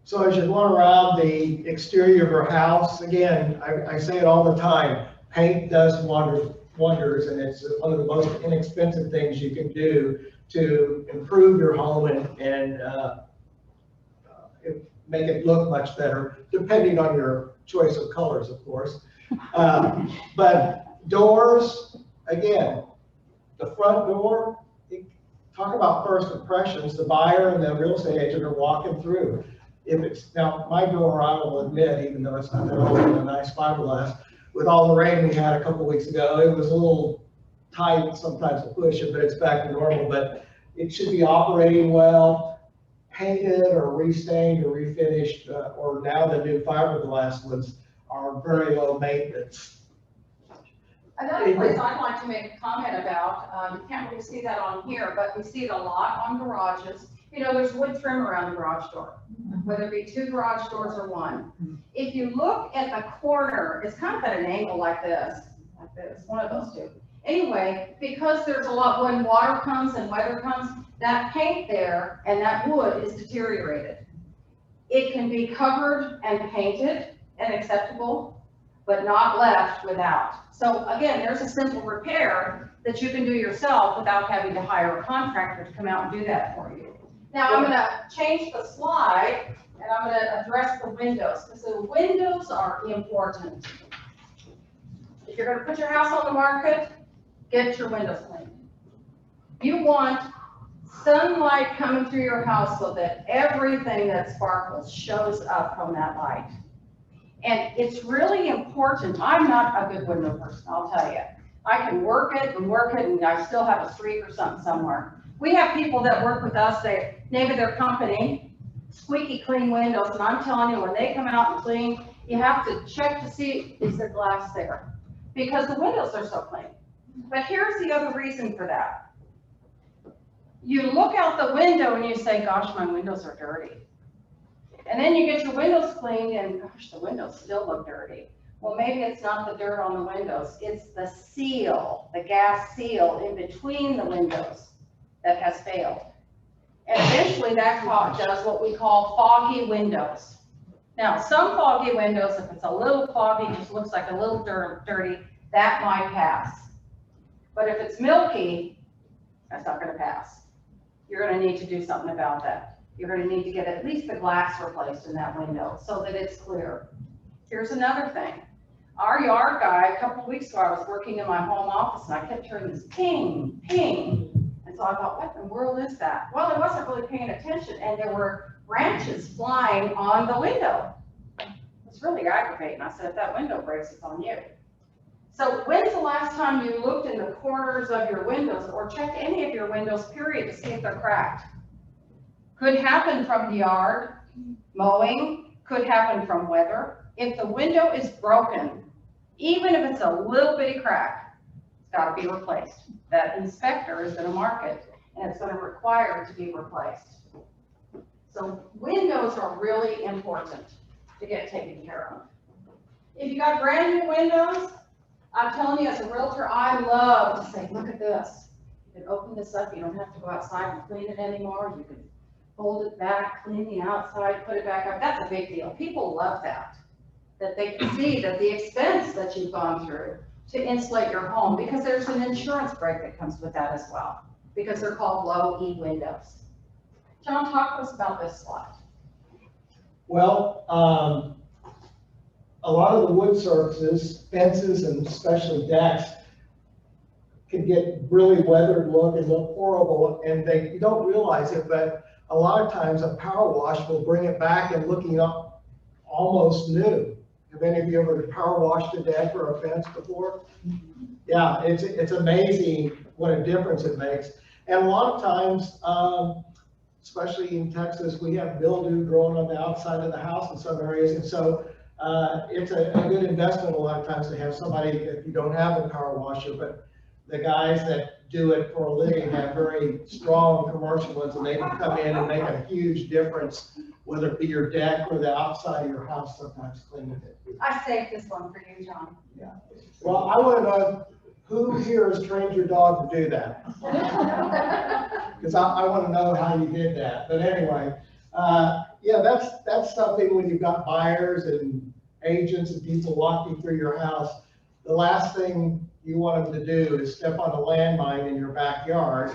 So as you're going around the exterior of your house, again, I say it all the time, paint does wonders, and it's one of the most inexpensive things you can do to improve your home and make it look much better, depending on your choice of colors, of course. But doors, again, the front door, talk about first impressions, the buyer and the real estate agent are walking through. If it's, now my door, I will admit, even though it's not that old and a nice fiberglass, with all the rain we had a couple weeks ago, it was a little tight sometimes to push it, but it's back to normal. But it should be operating well, painted or restained or refinished, or now the new fiberglass ones are very low maintenance. Another place I'd like to make a comment about, you can't really see that on here, but we see it a lot on garages. You know, there's wood trim around the garage door, whether it be 2 garage doors or 1. If you look at the corner, it's kind of at an angle like this, one of those 2. Anyway, because there's a lot, when water comes and weather comes, that paint there and that wood is deteriorated. It can be covered and painted and acceptable, but not left without. So again, there's a simple repair that you can do yourself without having to hire a contractor to come out and do that for you. Now I'm gonna change the slide and I'm gonna address the windows, because the windows are important. If you're gonna put your house on the market, get your windows cleaned. You want sunlight coming through your house so that everything that sparkles shows up from that light. And it's really important. I'm not a good window person, I'll tell you. I can work it, and I still have a streak or something somewhere. We have people that work with us, they name of their company, Squeaky Clean Windows, and I'm telling you, when they come out and clean, you have to check to see, is there glass there? Because the windows are so clean. But here's the other reason for that. You look out the window and you say, gosh, my windows are dirty. And then you get your windows cleaned and gosh, the windows still look dirty. Well, maybe it's not the dirt on the windows, it's the seal, the gas seal in between the windows that has failed. And eventually that does what we call foggy windows. Now, some foggy windows, if it's a little foggy, just looks like a little dirty, that might pass. But if it's milky, that's not gonna pass. You're gonna need to do something about that. You're gonna need to get at least the glass replaced in that window so that it's clear. Here's another thing. Our yard guy, a couple of weeks ago, I was working in my home office and I kept hearing this ping, ping. And so I thought, what in the world is that? Well, I wasn't really paying attention and there were branches flying on the window. It was really aggravating. I said, if that window breaks, it's on you. So when's the last time you looked in the corners of your windows or checked any of your windows, period, to see if they're cracked? Could happen from the yard, mowing, could happen from weather. If the window is broken, even if it's a little bitty crack, it's got to be replaced. That inspector is going to mark it, and it's going to require it to be replaced. So windows are really important to get taken care of. If you got brand new windows, I'm telling you, as a realtor, I love to say, look at this. You can open this up. You don't have to go outside and clean it anymore. You can fold it back, clean the outside, put it back up. That's a big deal. People love that they can see that the expense that you've gone through to insulate your home, because there's an insurance break that comes with that as well, because they're called low E windows. John, talk to us about this slide. Well, a lot of the wood surfaces, fences, and especially decks can get really weathered look and look horrible, and you don't realize it, but a lot of times a power wash will bring it back and looking up almost new. Have any of you ever power washed a deck or a fence before? Yeah, it's amazing what a difference it makes. And a lot of times, especially in Texas, we have mildew growing on the outside of the house in some areas, and so it's a good investment a lot of times to have somebody, if you don't have a power washer, but the guys that do it for a living have very strong commercial ones, and they can come in and make a huge difference, whether it be your deck or the outside of your house, sometimes cleaning it. I saved this one for you, John. Well, I want to know who here has trained your dog to do that? Because I want to know how you did that. But anyway, yeah, that's something when you've got buyers and agents and people walking through your house. The last thing you want them to do is step on a landmine in your backyard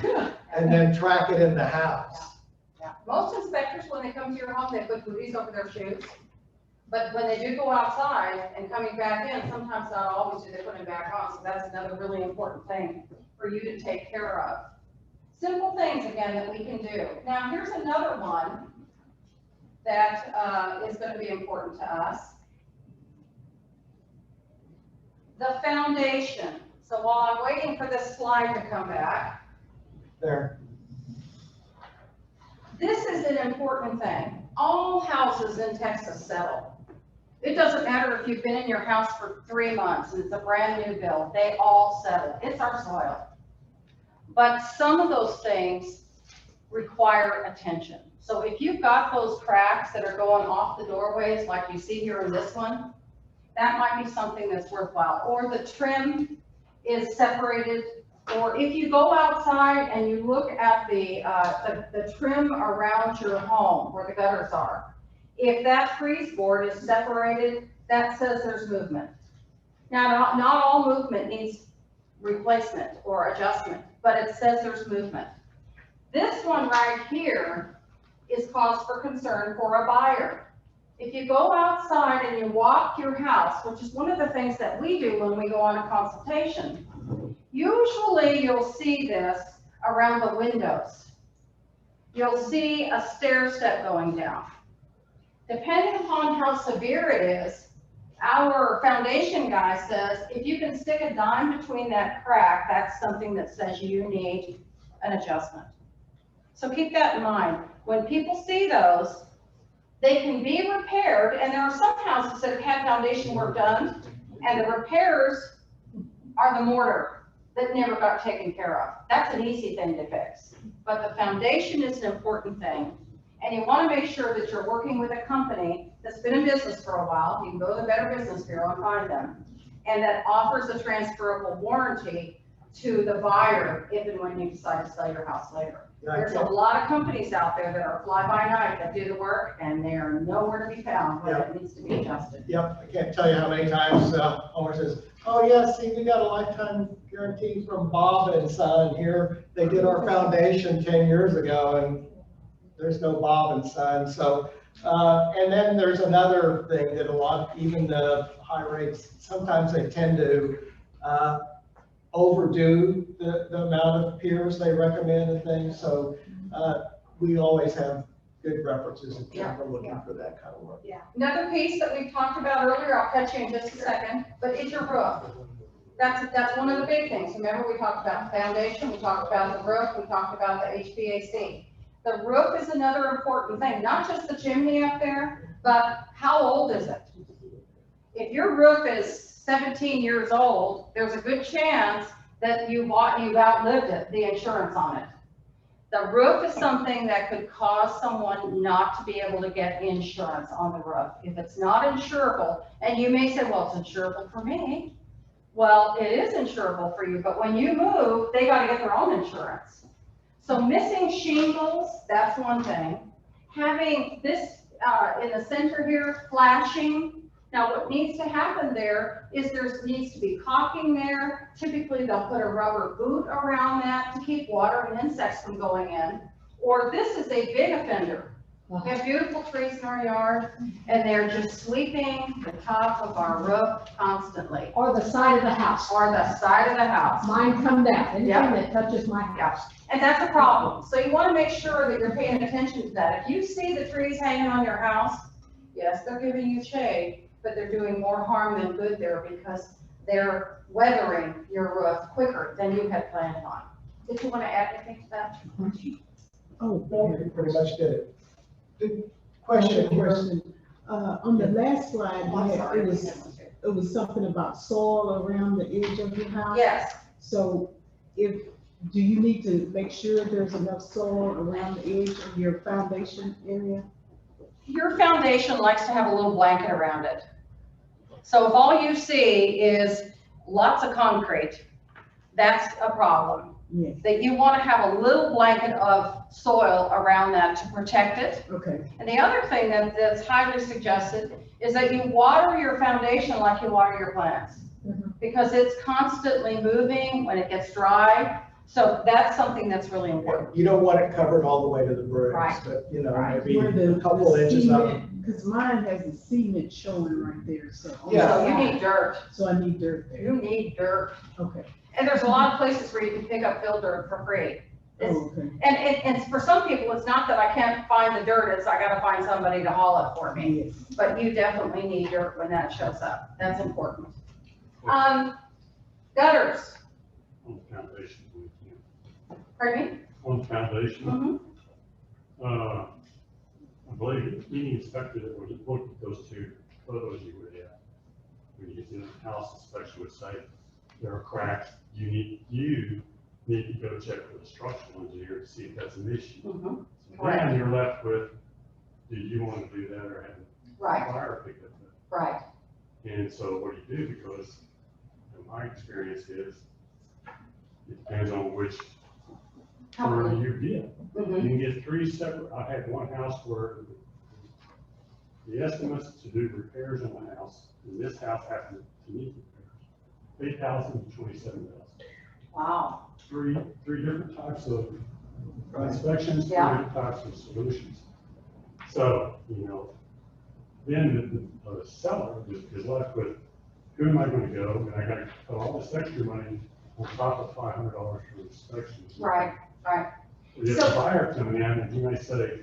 and then track it in the house. Yeah. Most inspectors, when they come to your home, they put booties over their shoes. But when they do go outside and coming back in, sometimes not always do they put them back on. So that's another really important thing for you to take care of. Simple things, again, that we can do. Now, here's another one that is going to be important to us. The foundation. So while I'm waiting for this slide to come back, There. this is an important thing. All houses in Texas settle. It doesn't matter if you've been in your house for 3 months and it's a brand new build, they all settle. It's our soil. But some of those things require attention. So if you've got those cracks that are going off the doorways, like you see here in this one, that might be something that's worthwhile. Or the trim is separated, or if you go outside and you look at the trim around your home where the gutters are, if that freeze board is separated, that says there's movement. Now, not all movement needs replacement or adjustment, but it says there's movement. This one right here is cause for concern for a buyer. If you go outside and you walk your house, which is one of the things that we do when we go on a consultation, usually you'll see this around the windows. You'll see a stair step going down. Depending upon how severe it is, our foundation guy says, if you can stick a dime between that crack, that's something that says you need an adjustment. So keep that in mind. When people see those, they can be repaired, and there are some houses that have had foundation work done, and the repairs are the mortar that never got taken care of. That's an easy thing to fix. But the foundation is an important thing. And you want to make sure that you're working with a company that's been in business for a while. You can go to the Better Business Bureau and find them. And that offers a transferable warranty to the buyer if and when you decide to sell your house later. There's a lot of companies out there that are fly-by-night that do the work, and they are nowhere to be found when it needs to be adjusted. Yep, I can't tell you how many times owner says, oh yeah, see, we got a lifetime guarantee from Bob and Son here. They did our foundation 10 years ago, and there's no Bob and Son. So, and then there's another thing that a lot, even the high rates, sometimes they tend to overdo the amount of peers they recommend and things. So we always have good references if we're looking for that kind of work. Yeah. Another piece that we talked about earlier, I'll catch you in just a second, but it's your roof. That's one of the big things. Remember, we talked about the foundation, we talked about the roof, we talked about the HVAC. The roof is another important thing, not just the chimney up there, but how old is it? If your roof is 17 years old, there's a good chance that you've outlived it, the insurance on it. The roof is something that could cause someone not to be able to get insurance on the roof. If it's not insurable, and you may say, well, it's insurable for me. Well, it is insurable for you, but when you move, they got to get their own insurance. So missing shingles, that's one thing. Having this in the center here, flashing. Now what needs to happen there is there needs to be caulking there. Typically they'll put a rubber boot around that to keep water and insects from going in. Or this is a big offender. We have beautiful trees in our yard, and they're just sweeping the top of our roof constantly. Or the side of the house. Or the side of the house. Mine come down, anything Yeah. that touches my house. And that's a problem. So you want to make sure that you're paying attention to that. If you see the trees hanging on your house, yes, they're giving you shade, but they're doing more harm than good there because they're weathering your roof quicker than you had planned on. Did you want to add anything to that? Oh, You pretty much did it. Good question here. On the last slide, you I'm had- sorry. it was something about soil around the edge of your house. Yes. So do you need to make sure there's enough soil around the edge of your foundation area? Your foundation likes to have a little blanket around it. So if all you see is lots of concrete, that's a problem. Yes, That you want to have a little blanket of soil around that to protect it. okay, And the other thing that's highly suggested is that you water your foundation like you water your plants. Mhm. Because it's constantly moving when it gets dry. So that's something that's really important. You don't want it covered all the way to the bricks, Right. but, you know, Right. maybe where a couple the inches up. cement, because mine has the cement showing right there, so. Yeah. So you need dirt. So I need dirt You there, need dirt. okay, And there's a lot of places where you can pick up fill dirt for free. It's- oh, okay, And for some people, it's not that I can't find the dirt, it's I gotta find somebody to haul it for me. yes. But you definitely need dirt when that shows up. That's important. Gutters, On the foundation, we can. pardon me? On the foundation, Mhm. I believe any inspector that would look at those two photos you would have, when you get in the house, especially would say, there are cracks, you need to go check with a structural engineer to see if that's an issue. Mhm. So then you're left with, do you want to do that or have Right, a fire pick up that? right. And so what do you do? Because my experience is, it depends on which firm you get. Mhm. You can get three separate, I had one house where the estimates to do repairs on the house, and this house happened to need repairs, $8,000 to $27,000. Wow. Three different types of inspections, three Yeah. different types of solutions. So, then the seller is left with, who am I gonna go? And I gotta put all this extra money on top of $500 for inspections. Right, right. You have a buyer coming in and he may say,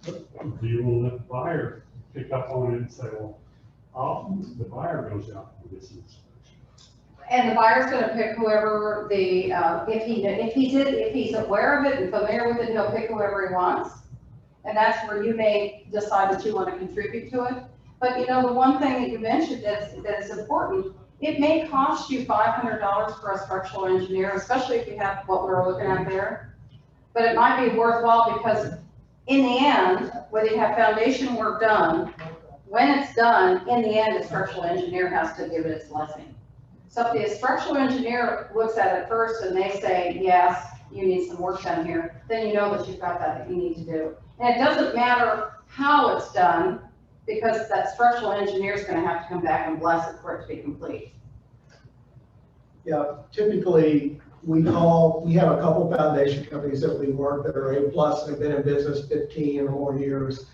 do you want to let the buyer pick up on it and say, well, the buyer goes out and gets an inspection. And the buyer's gonna pick whoever if he's aware of it and familiar with it, he'll pick whoever he wants. And that's where you may decide that you want to contribute to it. But the one thing that you mentioned that's important, it may cost you $500 for a structural engineer, especially if you have what we're looking at there. But it might be worthwhile because in the end, whether you have foundation work done, when it's done, in the end, the structural engineer has to give it its blessing. So if the structural engineer looks at it first and they say, yes, you need some work done here, then you know that you've got that you need to do. And it doesn't matter how it's done, because that structural engineer is gonna have to come back and bless it for it to be complete. Yeah, typically, we have a couple foundation companies that we work that are A+, they've been in business 15 or more years.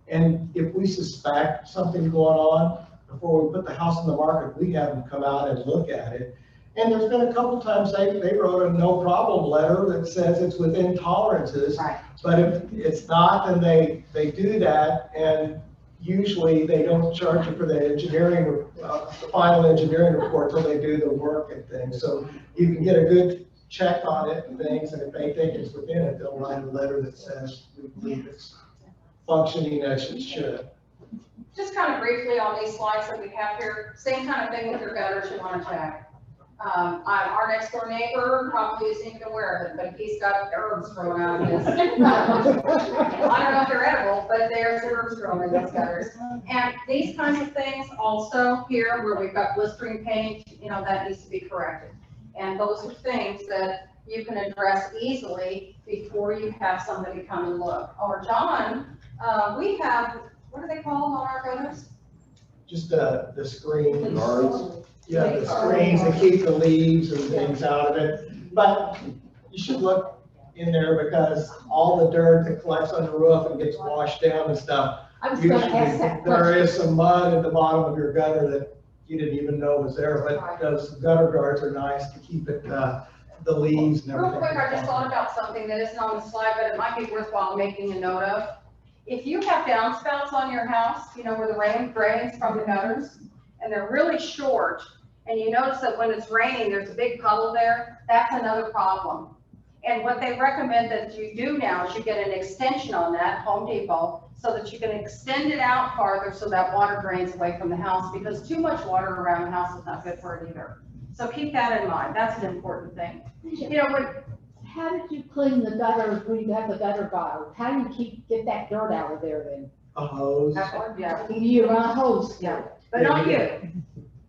And if we suspect something going on, before we put the house on the market, we have them come out and look at it. And there's been a couple times they wrote a no problem letter that says it's within tolerances. Right. But if it's not, then they do that, and usually they don't charge you for the engineering, the final engineering report till they do the work and things. So you can get a good check on it and things, and if they think it's within it, they'll write a letter that says we believe it's functioning as it should. Just kind of briefly on these slides that we have here, same kind of thing with your gutters you want to check. Our next door neighbor probably isn't even aware of it, but he's got herbs growing out of his. I don't know if they're edible, but there's herbs growing in those gutters. And these kinds of things also here where we've got blistering paint, that needs to be corrected. And those are things that you can address easily before you have somebody come and look. Or John, we have, what are they called on our gutters? Just the screen. Guards. Yeah, the screens that keep the leaves and things out of it. But you should look in there because all the dirt that collects on the roof and gets washed down and stuff. I was Usually, gonna ask that there question. is some mud at the bottom of your gutter that you didn't even know was there, but those gutter guards are nice to keep it, the leaves and Real everything. quick, I just thought about something that isn't on the slide, but it might be worthwhile making a note of. If you have downspouts on your house, where the rain drains from the gutters, and they're really short, and you notice that when it's raining, there's a big puddle there, that's another problem. And what they recommend that you do now is you get an extension on that, Home Depot, so that you can extend it out farther so that water drains away from the house, because too much water around the house is not good for it either. So keep that in mind, that's an important thing. How did you clean the gutters when you have the gutter guard? How do you get that dirt out of there then? A hose. Yeah. You run a hose. Yeah. but not you,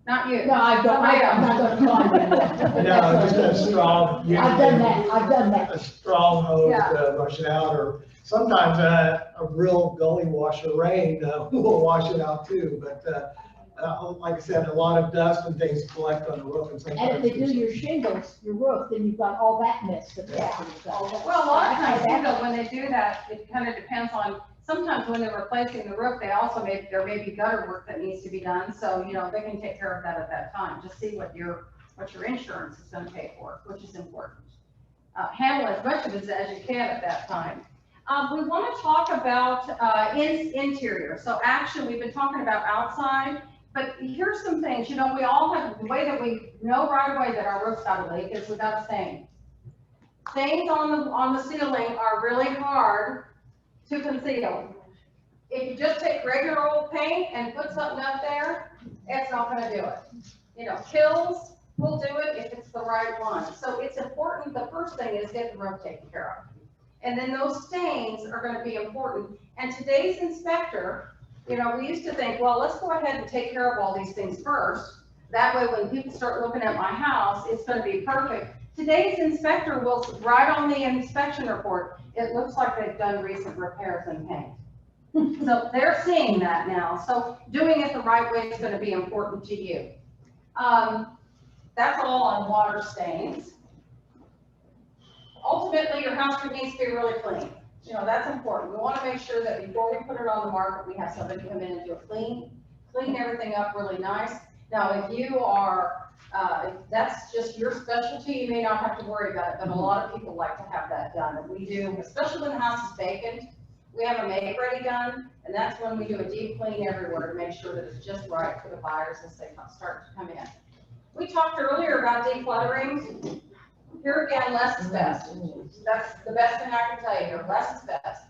not you. No, I don't, Somebody I'm not else. gonna climb that. No, just a strong. I've done that, I've done that. A strong hose Yeah. to rush it out, or sometimes a real gully wash of rain will wash it out too. But like I said, a lot of dust and things collect on the roof, and And sometimes. if they do your shingles, your roof, then you've got all that mess to fix. Well, a lot of times, too, though, when they do that, it kind of depends on, sometimes when they're replacing the roof, they also there may be gutter work that needs to be done, so, they can take care of that at that time. Just see what your insurance is gonna pay for, which is important. Handle as much of it as you can at that time. We wanna talk about, interior. So actually, we've been talking about outside, but here's some things, we all have, the way that we know right away that our roof's got a leak is we got a stain. Stains on the ceiling are really hard to conceal. If you just take regular old paint and put something up there, it's not gonna do it. Kills will do it if it's the right one. So it's important, the first thing is get the roof taken care of. And then those stains are gonna be important. And today's inspector, we used to think, well, let's go ahead and take care of all these things first. That way, when people start looking at my house, it's gonna be perfect. Today's inspector will write on the inspection report, it looks like they've done recent repairs and paint. So they're seeing that now. So doing it the right way is gonna be important to you. That's all on water stains. Ultimately, your house needs to be really clean. That's important. We wanna make sure that before we put it on the market, we have somebody come in and do a clean everything up really nice. Now, if you are, if that's just your specialty, you may not have to worry about it, but a lot of people like to have that done. And we do, especially when the house is vacant, we have a make-ready done, and that's when we do a deep clean everywhere to make sure that it's just right for the buyers as they start to come in. We talked earlier about decluttering. Here again, less is best. That's the best thing I can tell you here, less is best.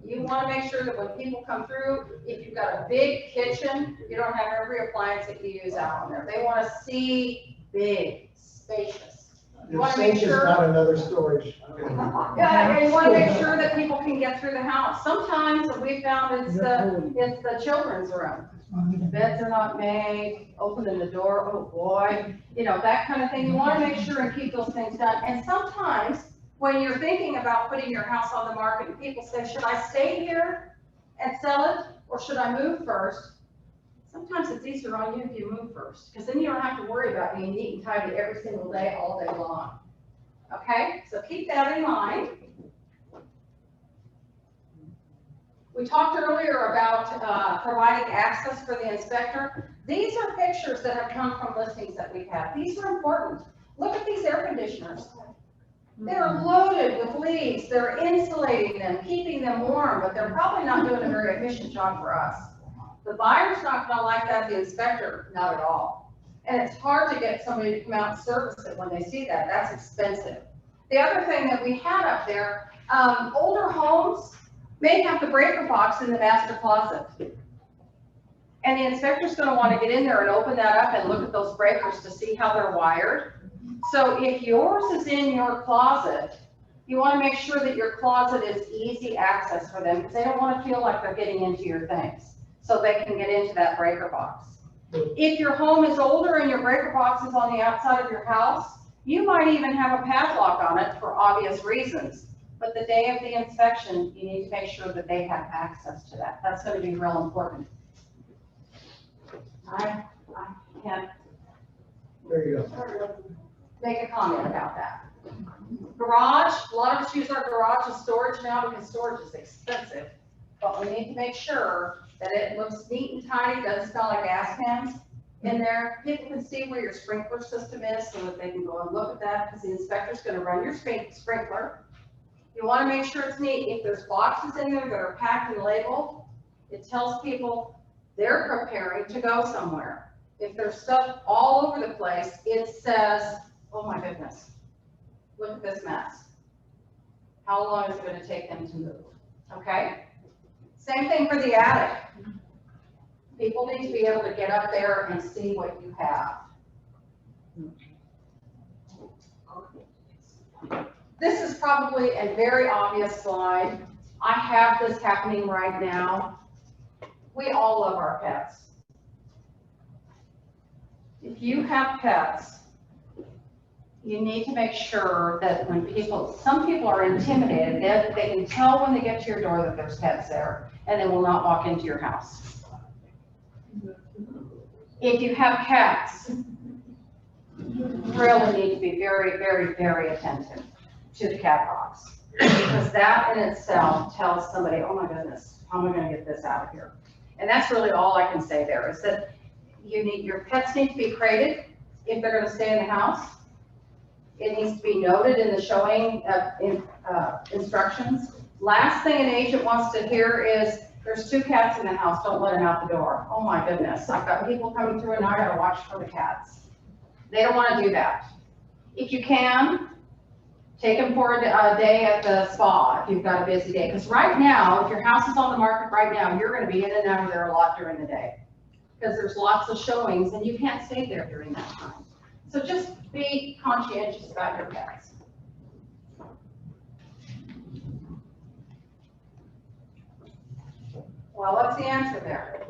You want to make sure that when people come through, if you've got a big kitchen, you don't have every appliance that you use out on there. They want to see big, spacious. You want to make Sink is sure. not another storage. Yeah, and you want to make sure that people can get through the house. Sometimes what we found is the children's room. The beds are not made, opening the door, oh boy, that kind of thing. You want to make sure and keep those things done. And sometimes when you're thinking about putting your house on the market and people say, should I stay here and sell it or should I move first? Sometimes it's easier on you if you move first, because then you don't have to worry about being neat and tidy every single day, all day long. Okay, so keep that in mind. We talked earlier about providing access for the inspector. These are pictures that have come from listings that we've had. These are important. Look at these air conditioners. They're loaded with leaves. They're insulating them, keeping them warm, but they're probably not doing a very efficient job for us. The buyer's not gonna like that, the inspector, not at all. And it's hard to get somebody to come out and service it when they see that. That's expensive. The other thing that we had up there, older homes may have the breaker box in the master closet. And the inspector's gonna wanna get in there and open that up and look at those breakers to see how they're wired. So if yours is in your closet, you wanna make sure that your closet is easy access for them, because they don't wanna feel like they're getting into your things, so they can get into that breaker box. If your home is older and your breaker box is on the outside of your house, you might even have a padlock on it for obvious reasons. But the day of the inspection, you need to make sure that they have access to that. That's gonna be real important. I can't There you go. make a comment about that. Garage, a lot of us use our garage as storage now because storage is expensive. But we need to make sure that it looks neat and tidy, doesn't smell like gas cans in there. People can see where your sprinkler system is so that they can go and look at that, because the inspector's gonna run your sprinkler. You wanna make sure it's neat. If there's boxes in there that are packed and labeled, it tells people they're preparing to go somewhere. If there's stuff all over the place, it says, oh my goodness, look at this mess. How long is it gonna take them to move? Okay? Same thing for the attic. People need to be able to get up there and see what you have. This is probably a very obvious slide. I have this happening right now. We all love our pets. If you have pets, you need to make sure that when some people are intimidated, they can tell when they get to your door that there's pets there, and they will not walk into your house. If you have cats, you really need to be very, very, very attentive to the cat box. Because that in itself tells somebody, oh my goodness, how am I gonna get this out of here? And that's really all I can say there, is that your pets need to be crated if they're gonna stay in the house. It needs to be noted in the showing instructions. Last thing an agent wants to hear is, there's 2 cats in the house, don't let them out the door. Oh my goodness, I've got people coming through and I gotta watch for the cats. They don't wanna do that. If you can, take them for a day at the spa if you've got a busy day. Because right now, if your house is on the market right now, you're gonna be in and out of there a lot during the day. Because there's lots of showings and you can't stay there during that time. So just be conscientious about your pets. Well, what's the answer there?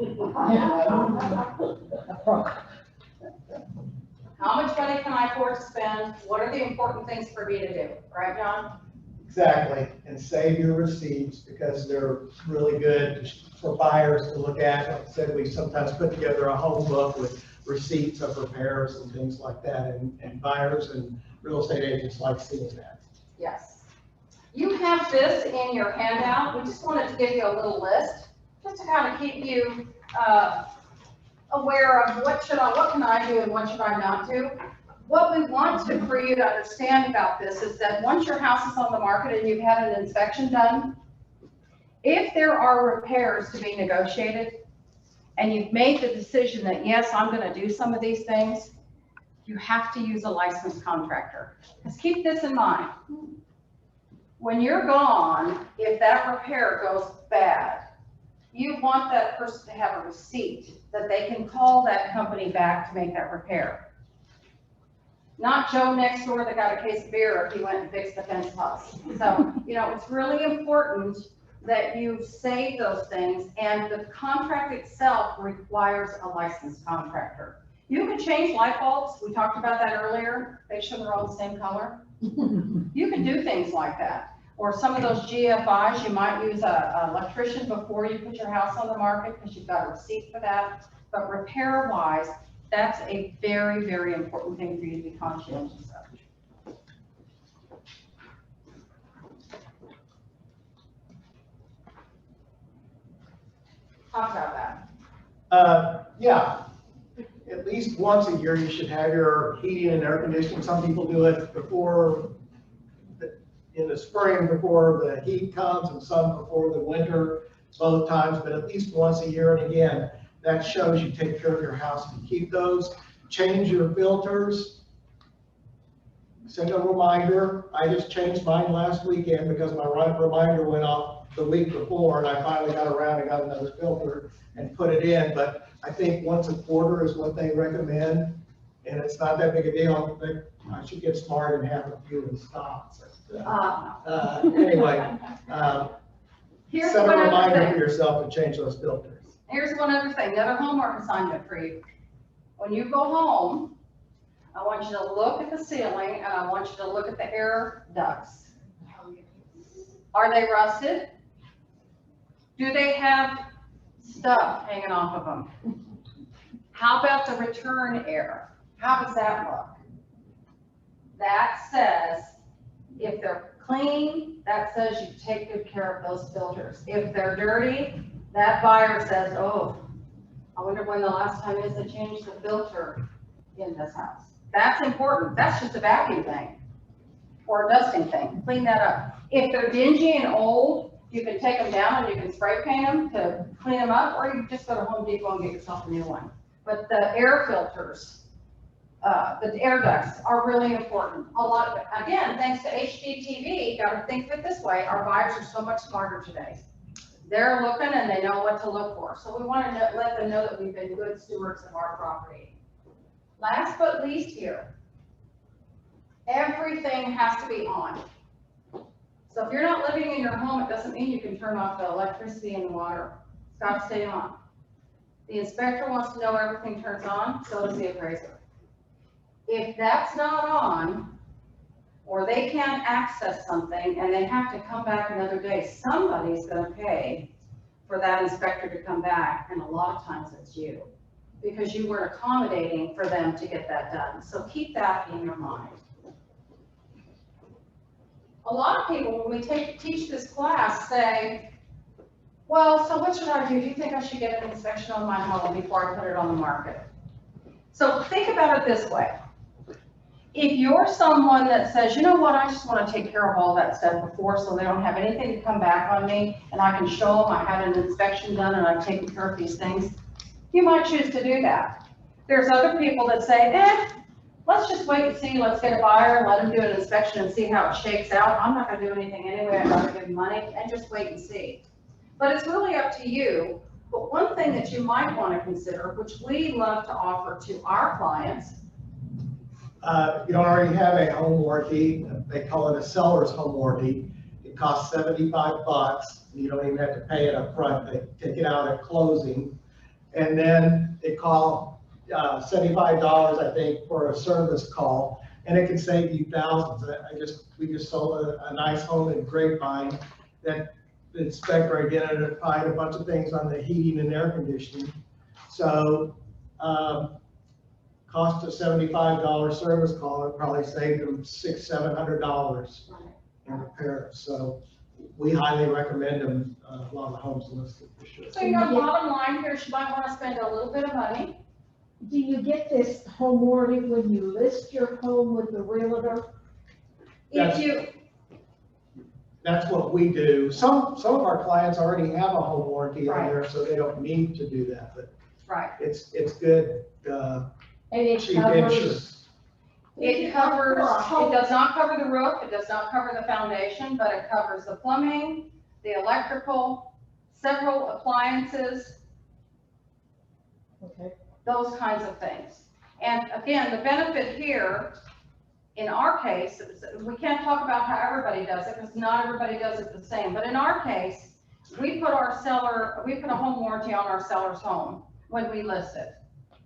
How much money can I afford to spend? What are the important things for me to do? Right, John? Exactly, and save your receipts because they're really good for buyers to look at. Like I said, we sometimes put together a home book with receipts of repairs and things like that, and buyers and real estate agents like seeing that. Yes. You have this in your handout. We just wanted to give you a little list, just to kind of keep you aware of what can I do and what should I not do. What we want for you to understand about this is that once your house is on the market and you've had an inspection done, if there are repairs to be negotiated and you've made the decision that, yes, I'm going to do some of these things, you have to use a licensed contractor. Because keep this in mind. When you're gone, if that repair goes bad, you want that person to have a receipt that they can call that company back to make that repair. Not Joe next door that got a case of beer if he went and fixed the fence post. So, it's really important that you save those things, and the contract itself requires a licensed contractor. You can change light bulbs. We talked about that earlier. Make sure they're all the same color. You can do things like that. Or some of those GFIs, you might use an electrician before you put your house on the market because you've got a receipt for that. But repair-wise, that's a very, very important thing for you to be conscientious of. Talk about that. Yeah, at least once a year you should have your heating and air conditioning. Some people do it in the spring before the heat comes, and some before the winter, both times, but at least once a year. And again, that shows you take care of your house to keep those. Change your filters. Send a reminder. I just changed mine last weekend because my reminder went off the week before, and I finally got around and got another filter and put it in. But I think once a quarter is what they recommend, and it's not that big a deal. I should get smart and have a few in stock. Anyway, Here's set a one other reminder thing. for yourself to change those filters. Here's one other thing, another homework assignment for you. When you go home, I want you to look at the ceiling and I want you to look at the air ducts. Are they rusted? Do they have stuff hanging off of them? How about the return air? How does that look? That says, if they're clean, that says you take good care of those filters. If they're dirty, that buyer says, oh, I wonder when the last time is they changed the filter in this house. That's important. That's just a vacuum thing or a dusting thing. Clean that up. If they're dingy and old, you can take them down and you can spray paint them to clean them up, or you can just go to Home Depot and get yourself a new one. But the air filters, the air ducts are really important. A lot of it, again, thanks to HGTV, got to think of it this way, our buyers are so much smarter today. They're looking and they know what to look for. So we want to let them know that we've been good stewards of our property. Last but least here, everything has to be on. So if you're not living in your home, it doesn't mean you can turn off the electricity and the water. It's got to stay on. The inspector wants to know everything turns on, so does the appraiser. If that's not on, or they can't access something and they have to come back another day, somebody's gonna pay for that inspector to come back, and a lot of times it's you, because you weren't accommodating for them to get that done. So keep that in your mind. A lot of people, when we teach this class, say, well, so what should I do? Do you think I should get an inspection on my home before I put it on the market? So think about it this way. If you're someone that says, you know what, I just want to take care of all that stuff before so they don't have anything to come back on me, and I can show them I had an inspection done and I've taken care of these things, you might choose to do that. There's other people that say, let's just wait and see, let's get a buyer, let them do an inspection and see how it shakes out. I'm not going to do anything anyway, I'd rather give them money and just wait and see. But it's really up to you. But one thing that you might want to consider, which we love to offer to our clients. You don't already have a home warranty. They call it a seller's home warranty. It costs $75. You don't even have to pay it up front. They take it out at closing. And then they call $75, I think, for a service call, and it can save you thousands. We just sold a nice home in Grapevine that the inspector identified a bunch of things on the heating and air conditioning. So, cost a $75 service call, it probably saved them $600–700 in repairs. So we highly recommend them, a lot of the homes listed for sure. So your bottom line here, you might want to spend a little bit of money. Do you get this home warranty when you list your home with the realtor? That's what we do. Some of our clients already have a home warranty on Right. there, so they don't need to do that, but Right. it's good, And it cheap covers. insurance. It covers, it does not cover the roof, it does not cover the foundation, but it covers the plumbing, the electrical, several appliances, Okay. those kinds of things. And again, the benefit here, in our case, we can't talk about how everybody does it, because not everybody does it the same, but in our case, we put a home warranty on our seller's home when we list it.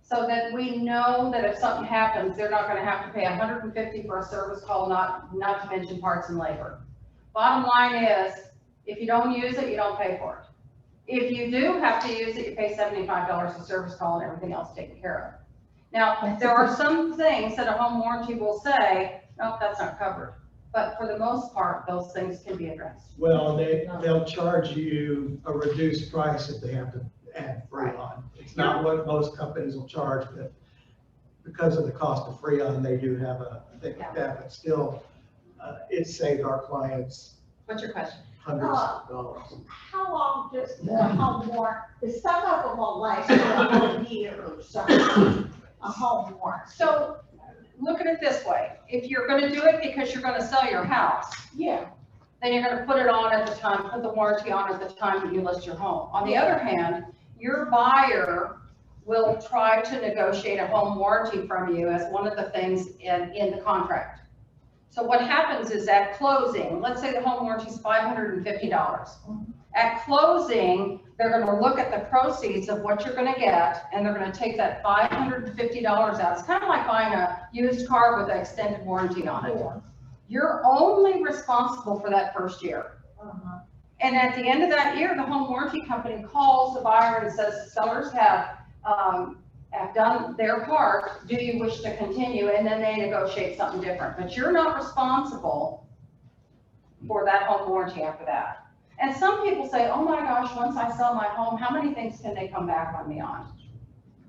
So that we know that if something happens, they're not gonna have to pay $150 for a service call, not to mention parts and labor. Bottom line is, if you don't use it, you don't pay for it. If you do have to use it, you pay $75 a service call and everything else taken care of. Now, there are some things that a home warranty will say, oh, that's not covered. But for the most part, those things can be addressed. Well, they'll charge you a reduced price if they have to add Freon. It's not what most companies will charge, but because of the cost of Freon, they do have a thing like that, but still, it saved our clients What's your question? hundreds of dollars. How long does the home warranty, some of them will last for a whole year or something, a home warranty? So look at it this way. If you're gonna do it because you're gonna sell your house, Yeah. then you're gonna put it on at the time, put the warranty on at the time that you list your home. On the other hand, your buyer will try to negotiate a home warranty from you as one of the things in the contract. So what happens is at closing, let's say the home warranty is $550. At closing, they're gonna look at the proceeds of what you're gonna get, and they're gonna take that $550 out. It's kind of like buying a used car with an extended warranty on it. Yeah. You're only responsible for that first year. Uh-huh. And at the end of that year, the home warranty company calls the buyer and says, sellers have done their part, do you wish to continue? And then they negotiate something different, but you're not responsible for that home warranty after that. And some people say, oh my gosh, once I sell my home, how many things can they come back on me on?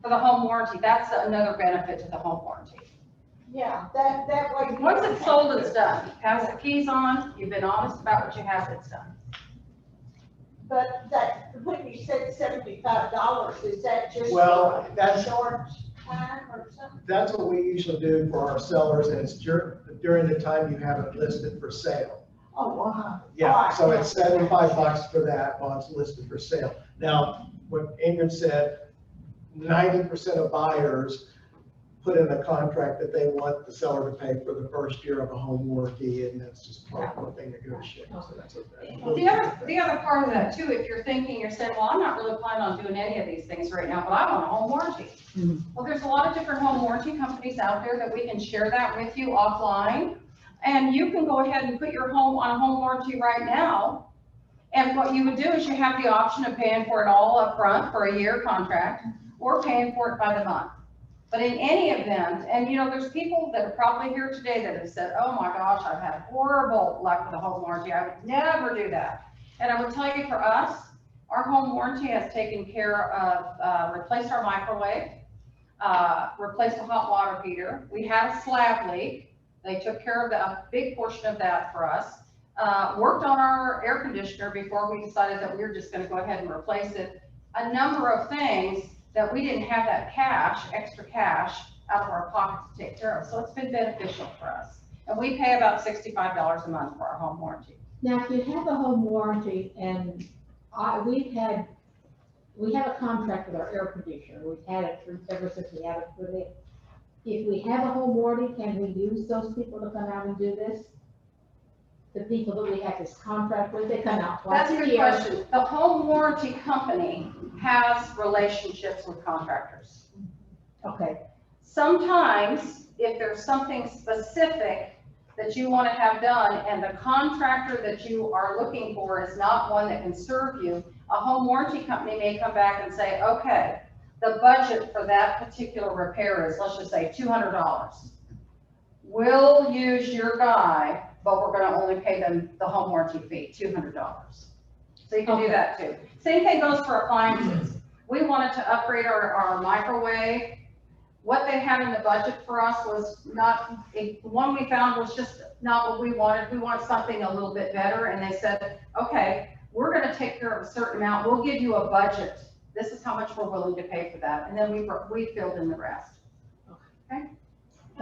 For the home warranty, that's another benefit to the home warranty. Yeah, that way. Once it's sold, it's done. Pass the keys on, you've been honest about what you have, it's done. But that, when you said $75, is that just? Well, for a that's- short time or something? That's what we usually do for our sellers, and it's during the time you have it listed for sale. Oh, uh-huh. Yeah, Alright, so it's yeah. $75 for that while it's listed for sale. Now, what Ingrid said, 90% of buyers put in a contract that they want the seller to pay for the first year of a home warranty, and that's just part of what they negotiate. So that's okay. The other part of that too, if you're thinking, you're saying, well, I'm not really planning on doing any of these things right now, but I want a home warranty. Well, there's a lot of different home warranty companies out there that we can share that with you offline. And you can go ahead and put your home on a home warranty right now. And what you would do is you have the option of paying for it all up front for a year contract or paying for it by the month. But in any event, and you know, there's people that are probably here today that have said, oh my gosh, I've had horrible luck with the home warranty. I would never do that. And I would tell you, for us, our home warranty has taken care of, replaced our microwave, replaced a hot water heater. We had a slab leak. They took care of a big portion of that for us. Worked on our air conditioner before we decided that we were just going to go ahead and replace it. A number of things that we didn't have that cash, extra cash, out of our pocket to take care of. So it's been beneficial for us. And we pay about $65 a month for our home warranty. Now, if you have a home warranty, and we have a contract with our air conditioner, we've had it ever since we have it put in. If we have a home warranty, can we use those people to come out and do this? The people that we have this contract with, they come out twice That's a a good year. question. The home warranty company has relationships with contractors. Okay, Sometimes, if there's something specific that you want to have done and the contractor that you are looking for is not one that can serve you, a home warranty company may come back and say, okay, the budget for that particular repair is, let's just say, $200. We'll use your guy, but we're going to only pay them the home warranty fee, $200. So you can do that too. Same thing goes for appliances. We wanted to upgrade our microwave. What they had in the budget for us was not, one we found was just not what we wanted. We want something a little bit better. And they said, okay, we're going to take care of a certain amount. We'll give you a budget. This is how much we're willing to pay for that. And then we filled in the rest. Okay.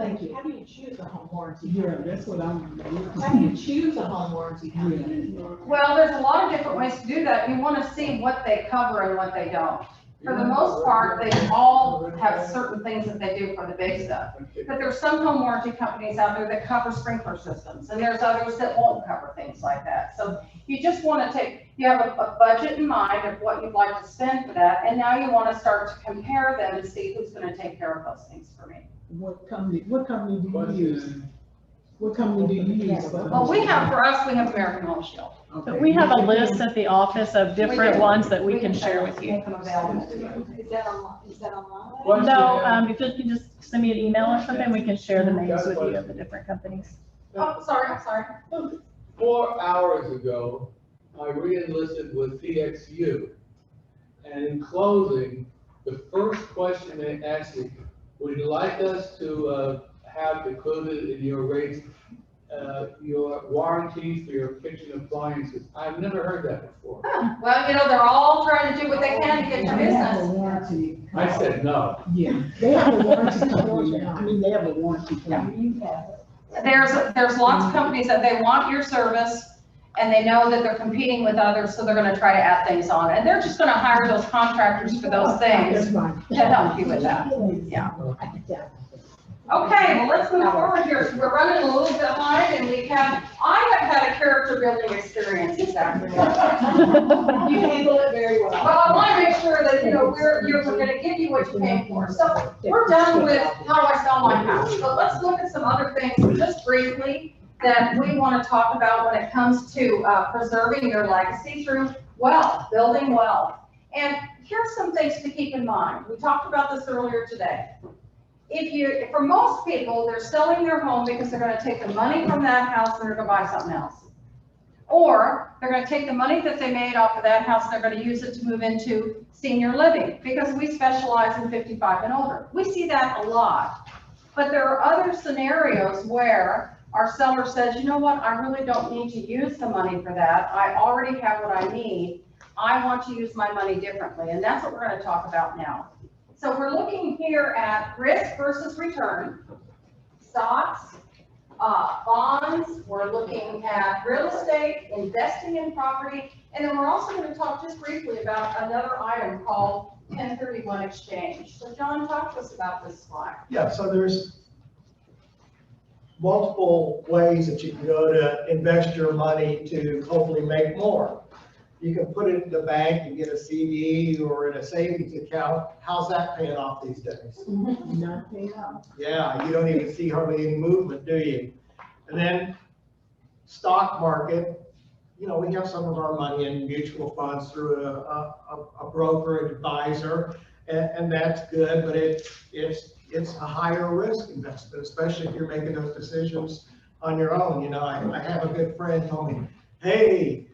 thank you. How do you choose a home warranty? Yeah, that's what I'm. How do you choose a home warranty company? Well, there's a lot of different ways to do that. You want to see what they cover and what they don't. For the most part, they all have certain things that they do for the big stuff. But there's some home warranty companies out there that cover sprinkler systems, and there's others that won't cover things like that. So you just want to you have a budget in mind of what you'd like to spend for that, and now you want to start to compare them and see who's going to take care of those things for me. What company do you use? What company do you use? Well, we have American Home Shield. Okay. We have a list at the office of different ones that we can share with you. Make them available to you. Is that online? No, if you can just send me an email or something, we can share the names with you of the different companies. Oh, sorry, I'm sorry. 4 hours ago, I re-enlisted with TXU. And in closing, the first question they asked me, would you like us to have included in your rates your warranty for your kitchen appliances? I've never heard that before. Huh. Well, you know, they're all trying to do what they can to get your They have a business. warranty. I said no. Yeah, they have a warranty company. I mean, they have a warranty company. There's lots of companies that they want your service and they know that they're competing with others, so they're gonna try to add things on. And they're just gonna hire those contractors for those things to help you with that. Yeah. Okay, well, let's move forward here. We're running a little bit behind and I have had a character building experience this afternoon. You handle it very well. Well, I want to make sure that, you know, we're going to give you what you pay for. So we're done with how I sell my house, but let's look at some other things just briefly that we want to talk about when it comes to preserving your legacy through wealth, building wealth. And here's some things to keep in mind. We talked about this earlier today. For most people, they're selling their home because they're going to take the money from that house and they're going to buy something else. Or they're going to take the money that they made off of that house and they're going to use it to move into senior living because we specialize in 55 and older. We see that a lot. But there are other scenarios where our seller says, you know what, I really don't need to use the money for that. I already have what I need. I want to use my money differently. And that's what we're going to talk about now. So we're looking here at risk versus return, stocks, bonds, we're looking at real estate, investing in property, and then we're also going to talk just briefly about another item called 1031 exchange. So John, talk to us about this slide. Yeah, so there's multiple ways that you can go to invest your money to hopefully make more. You can put it in the bank and get a CD or in a savings account. How's that paying off these days? Not paid off. Yeah, you don't even see hardly any movement, do you? And then stock market, you know, we have some of our money in mutual funds through a broker advisor, and that's good, but it's a higher risk investment, especially if you're making those decisions on your own. You know, I have a good friend told me, hey,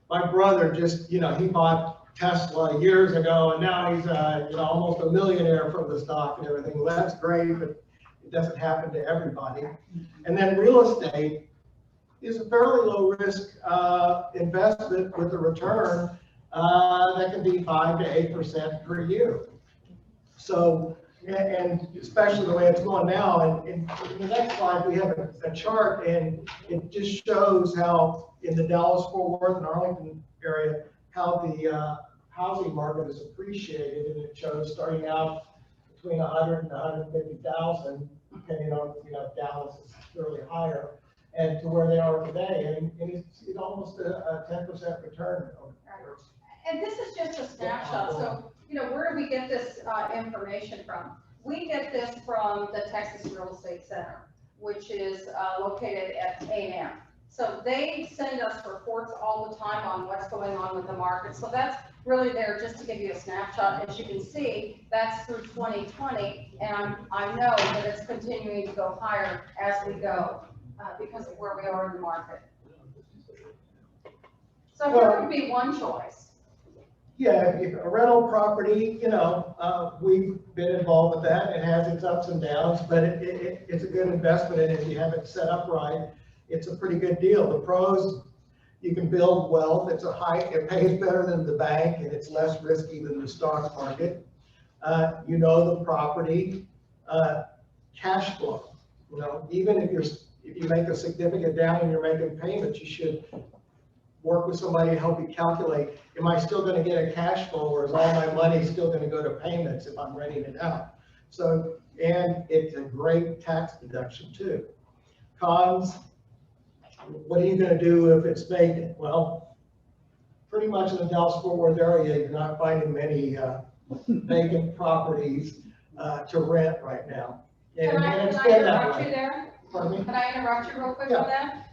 my brother just, you know, he bought Tesla years ago and now he's, you know, almost a millionaire from the stock and everything. Well, that's great, but it doesn't happen to everybody. And then real estate is a fairly low risk investment with a return that can be 5 to 8% per year. So, and especially the way it's going now, and in the next slide, we have a chart, and it just shows how in the Dallas-Fort Worth and Arlington area, how the housing market is appreciated, and it shows starting out between 100 and 150,000, depending on, you know, Dallas is clearly higher, and to where they are today, and it's almost a 10% return. And this is just a snapshot. So, you know, where do we get this information from? We get this from the Texas Real Estate Center, which is located at A&M. So they send us reports all the time on what's going on with the market. So that's really there just to give you a snapshot. As you can see, that's through 2020, and I know that it's continuing to go higher as we go because of where we are in the market. So here would be one choice. Yeah, if a rental property, you know, we've been involved with that. It has its ups and downs, but it's a good investment, and if you have it set up right, it's a pretty good deal. The pros, you can build wealth. It pays better than the bank, and it's less risky than the stock market. You know the property, cash flow. You know, even if you make a significant down and you're making payments, you should work with somebody to help you calculate, am I still going to get a cash flow, or is all my money still going to go to payments if I'm renting it out? So, and it's a great tax deduction too. Cons, what are you going to do if it's vacant? Well, pretty much in the Dallas-Fort Worth area, you're not finding many vacant properties to rent right now. Can I interrupt you there? Pardon me? Can I interrupt you real quick on that?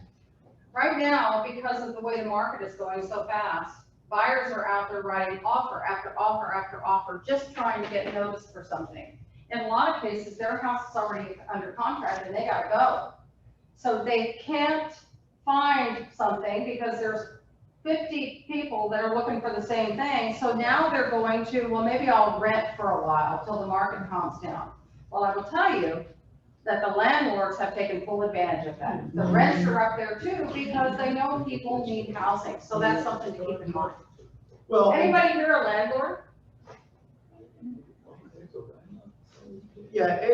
Right now, because of the way the market is going so fast, buyers are out there writing offer after offer after offer, just trying to get notice for something. In a lot of cases, their house is already under contract and they gotta go. So they can't find something because there's 50 people that are looking for the same thing. So now they're going to, well, maybe I'll rent for a while till the market calms down. Well, I will tell you that the landlords have taken full advantage of that. The rents are up there too because they know people need housing. So that's something to keep in mind. Well, anybody here a landlord? Yeah,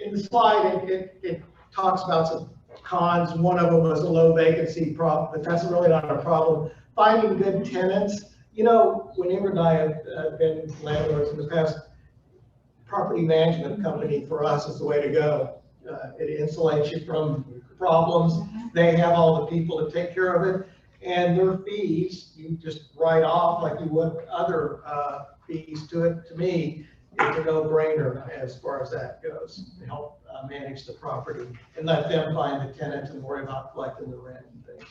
in the slide, it talks about some cons. One of them was a low vacancy problem, but that's really not a problem. Finding good tenants. You know, when Ingrid and I have been landlords in the past, property management company for us is the way to go. It insulates you from problems. They have all the people to take care of it, and their fees, you just write off like you would other fees to it. To me, it's a no-brainer as far as that goes, to help manage the property and let them find the tenants and worry about collecting the rent and things.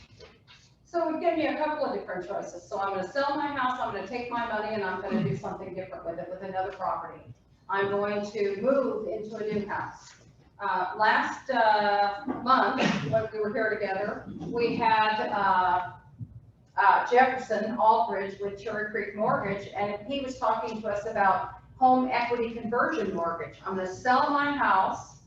So we give you a couple of different choices. So I'm going to sell my house, I'm going to take my money, and I'm going to do something different with it, with another property. I'm going to move into a new house. Last month, when we were here together, we had Jefferson Aldridge with Cherry Creek Mortgage, and he was talking to us about home equity conversion mortgage. I'm going to sell my house.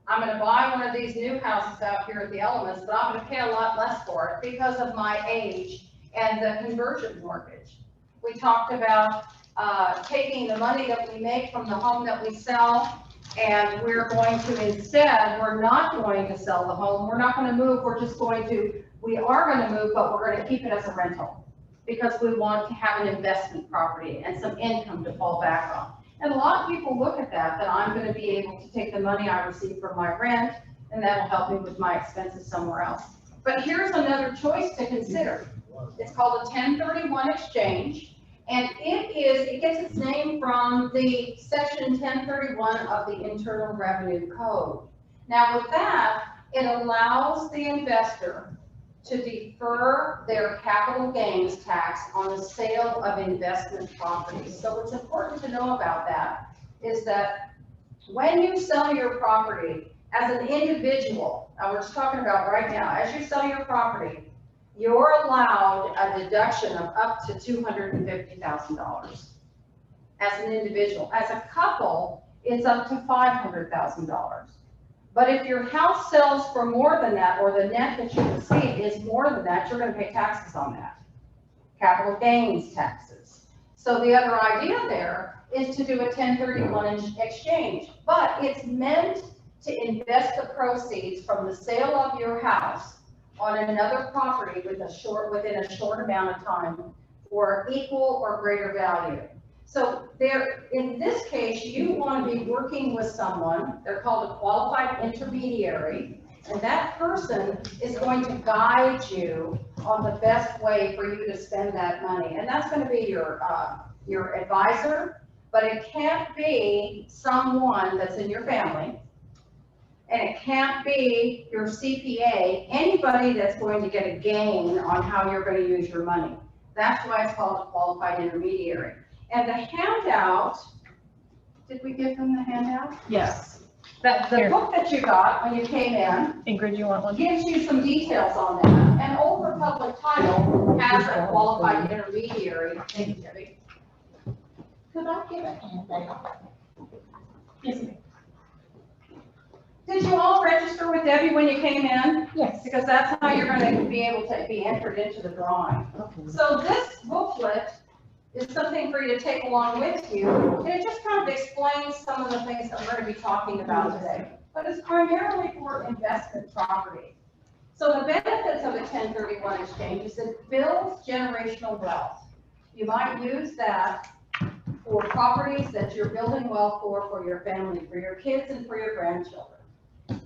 I'm going to buy one of these new houses out here at the Elements, but I'm going to pay a lot less for it because of my age and the conversion mortgage. We talked about taking the money that we make from the home that we sell, and we're going to instead, we're not going to sell the home. We're not going to move. We are going to move, but we're going to keep it as a rental. because we want to have an investment property and some income to fall back on. And a lot of people look at that I'm gonna be able to take the money I receive from my rent, and that'll help me with my expenses somewhere else. But here's another choice to consider. It's called a 1031 exchange, and it gets its name from the section 1031 of the Internal Revenue Code. Now with that, it allows the investor to defer their capital gains tax on the sale of investment properties. So what's important to know about that is that when you sell your property as an individual, now we're just talking about right now, as you sell your property, you're allowed a deduction of up to $250,000 as an individual. As a couple, it's up to $500,000. But if your house sells for more than that, or the net that you receive is more than that, you're gonna pay taxes on that. Capital gains taxes. So the other idea there is to do a 1031 exchange, but it's meant to invest the proceeds from the sale of your house on another property within a short amount of time for equal or greater value. So in this case, you want to be working with someone, they're called a qualified intermediary, and that person is going to guide you on the best way for you to spend that money. And that's going to be your advisor, but it can't be someone that's in your family, and it can't be your CPA, anybody that's going to get a gain on how you're going to use your money. That's why it's called a qualified intermediary. And the handout, did we give them the handout? Yes. The book that you got when you came in Ingrid, you want one? gives you some details on that. And Old Republic Title has a qualified intermediary. Thank you, Debbie. Could I get a handout? Yes, ma'am. Did you all register with Debbie when you came in? Yes. Because that's how you're going to be able to be entered into the drawing. Okay. So this booklet is something for you to take along with you, and it just kind of explains some of the things that we're going to be talking about today. But it's primarily for investment property. So the benefits of a 1031 exchange is it builds generational wealth. You might use that for properties that you're building wealth for your family, for your kids, and for your grandchildren.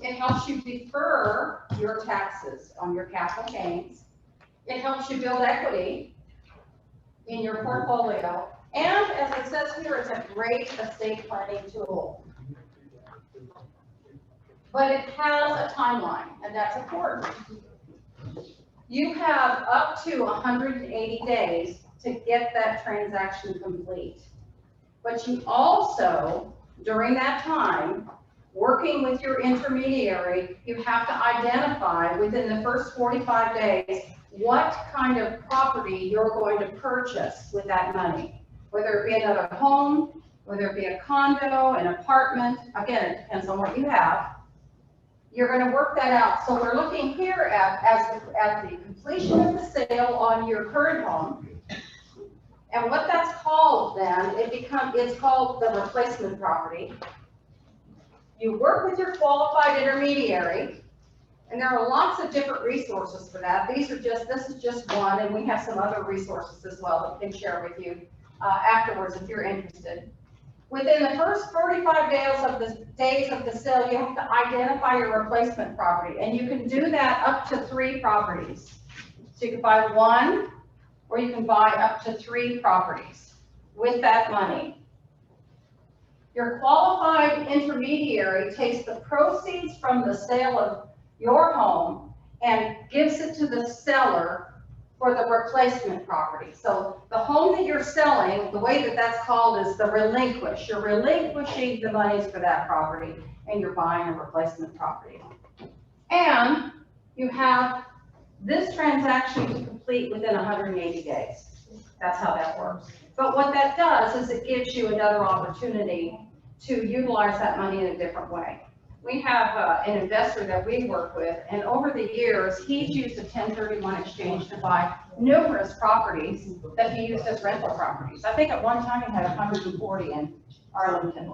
It helps you defer your taxes on your capital gains. It helps you build equity in your portfolio. And as it says here, it's a great estate planning tool. But it has a timeline, and that's important. You have up to 180 days to get that transaction complete. But you also, during that time, working with your intermediary, you have to identify within the first 45 days what kind of property you're going to purchase with that money. Whether it be another home, whether it be a condo, an apartment, again, it depends on what you have. You're going to work that out. So we're looking here at the completion of the sale on your current home. And what that's called then, it's called the replacement property. You work with your qualified intermediary, and there are lots of different resources for that. This is just one, and we have some other resources as well that we can share with you afterwards if you're interested. Within the first 45 days of the sale, you have to identify your replacement property, and you can do that up to 3 properties. So you can buy 1, or you can buy up to 3 properties with that money. Your qualified intermediary takes the proceeds from the sale of your home and gives it to the seller for the replacement property. So the home that you're selling, the way that that's called is the relinquish. You're relinquishing the monies for that property, and you're buying a replacement property. And you have this transaction to complete within 180 days. That's how that works. But what that does is it gives you another opportunity to utilize that money in a different way. We have an investor that we work with, and over the years, he's used a 1031 exchange to buy numerous properties that he used as rental properties. I think at one time he had 140 in Arlington.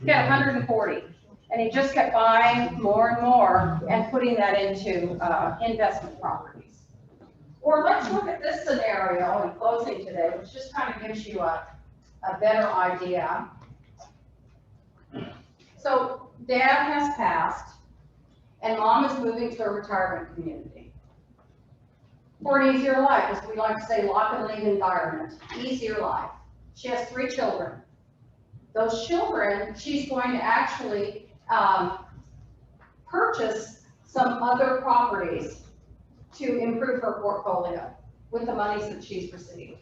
He had 140, and he just kept buying more and more and putting that into investment properties. Or let's look at this scenario in closing today, which just kind of gives you a better idea. So dad has passed and mom is moving to a retirement community. For an easier life, as we like to say, lock and leave environment, easier life. She has 3 children. Those children, she's going to actually purchase some other properties to improve her portfolio with the monies that she's received.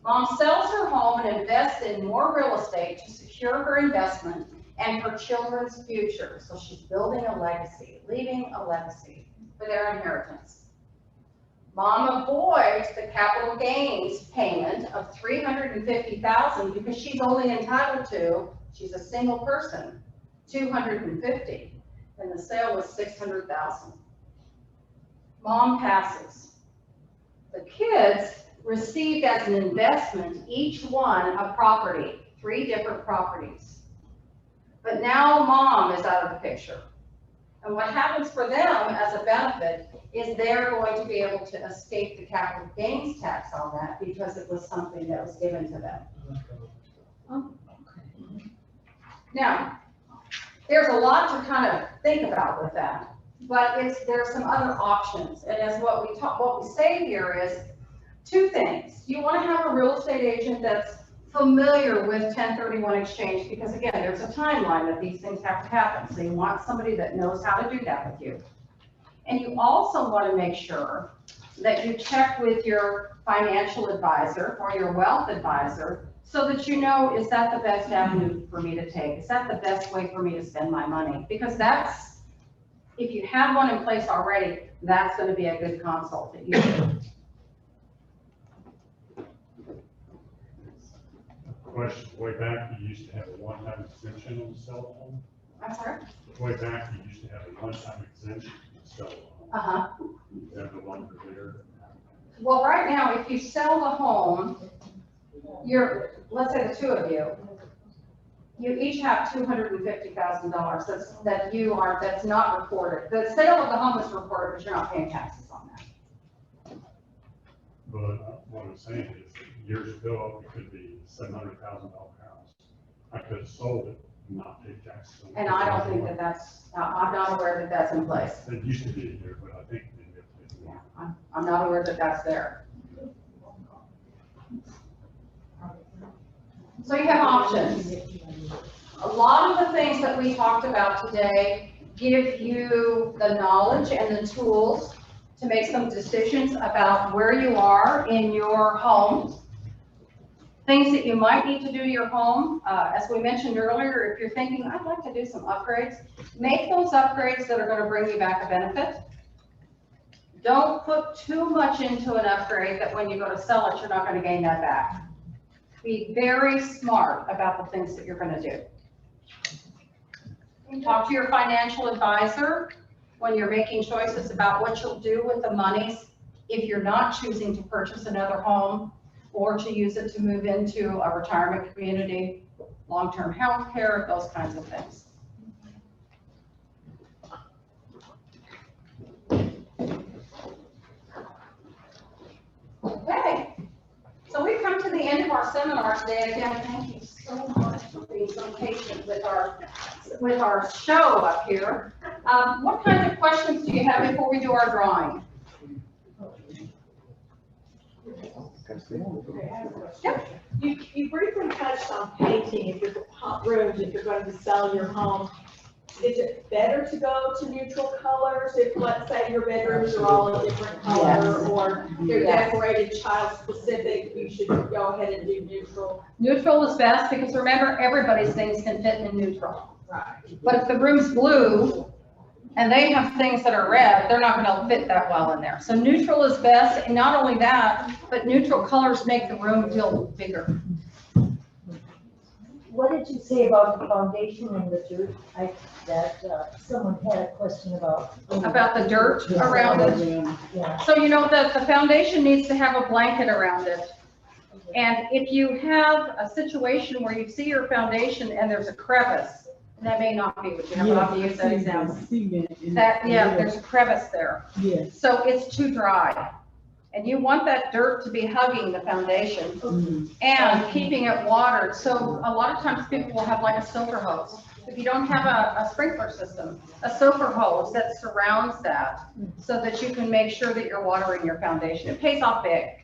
Mom sells her home and invests in more real estate to secure her investment and her children's future. So she's building a legacy, leaving a legacy for their inheritance. Mom avoids the capital gains payment of $350,000 because she's only entitled to, she's a single person, $250,000, and the sale was $600,000. Mom passes. The kids received as an investment, each one a property, 3 different properties. But now mom is out of the picture. And what happens for them as a benefit is they're going to be able to escape the capital gains tax on that because it was something that was given to them. Now, there's a lot to kind of think about with that, but there's some other options. And as what we say here is 2 things. You want to have a real estate agent that's familiar with 1031 exchange because again, there's a timeline that these things have to happen. So you want somebody that knows how to do that with you. And you also want to make sure that you check with your financial advisor or your wealth advisor so that you know, is that the best avenue for me to take? Is that the best way for me to spend my money? Because that's, if you have one in place already, that's going to be a good consult that you do. Question, way back, you used to have a one-time exemption on the cell phone. I'm sorry? Way back, you used to have a one-time exemption on the cell phone. Uh-huh. Is that no longer there? Well, right now, if you sell the home, let's say the 2 of you, you each have $250,000 that's not reported. The sale of the home is reported, but you're not paying taxes on that. But what I'm saying is, years ago, it could be $700,000 house. I could have sold it and not pay taxes on it. And I don't think I'm not aware that that's in place. It used to be there, but I think they did. Yeah, I'm not aware that that's there. So you have options. A lot of the things that we talked about today give you the knowledge and the tools to make some decisions about where you are in your home. Things that you might need to do to your home. As we mentioned earlier, if you're thinking, I'd like to do some upgrades, make those upgrades that are going to bring you back a benefit. Don't put too much into an upgrade that when you go to sell it, you're not going to gain that back. Be very smart about the things that you're going to do. Talk to your financial advisor when you're making choices about what you'll do with the monies if you're not choosing to purchase another home or to use it to move into a retirement community, long-term health care, those kinds of things. Okay, so we've come to the end of our seminar today. Again, thank you so much for being so patient with our show up here. What kinds of questions do you have before we do our drawing? Yep. You briefly touched on painting, if you're rooms, if you're going to sell your home. Is it better to go to neutral colors if, let's say, your bedrooms are all a different color, or they're decorated child specific, you should go ahead and do neutral? Neutral is best because remember, everybody's things can fit in neutral. Right. But if the room's blue and they have things that are red, they're not going to fit that well in there. So neutral is best, and not only that, but neutral colors make the room feel bigger. What did you say about the foundation and the dirt? Someone had a question about. About the dirt around it. Yeah. So you know that the foundation needs to have a blanket around it. And if you have a situation where you see your foundation and there's a crevice, and that may not be what you have, but I'll use that example. There's a crevice there. Yes. So it's too dry. And you want that dirt to be hugging the foundation and keeping it watered. So a lot of times people will have like a soaker hose. If you don't have a sprinkler system, a soaker hose that surrounds that so that you can make sure that you're watering your foundation. It pays off big.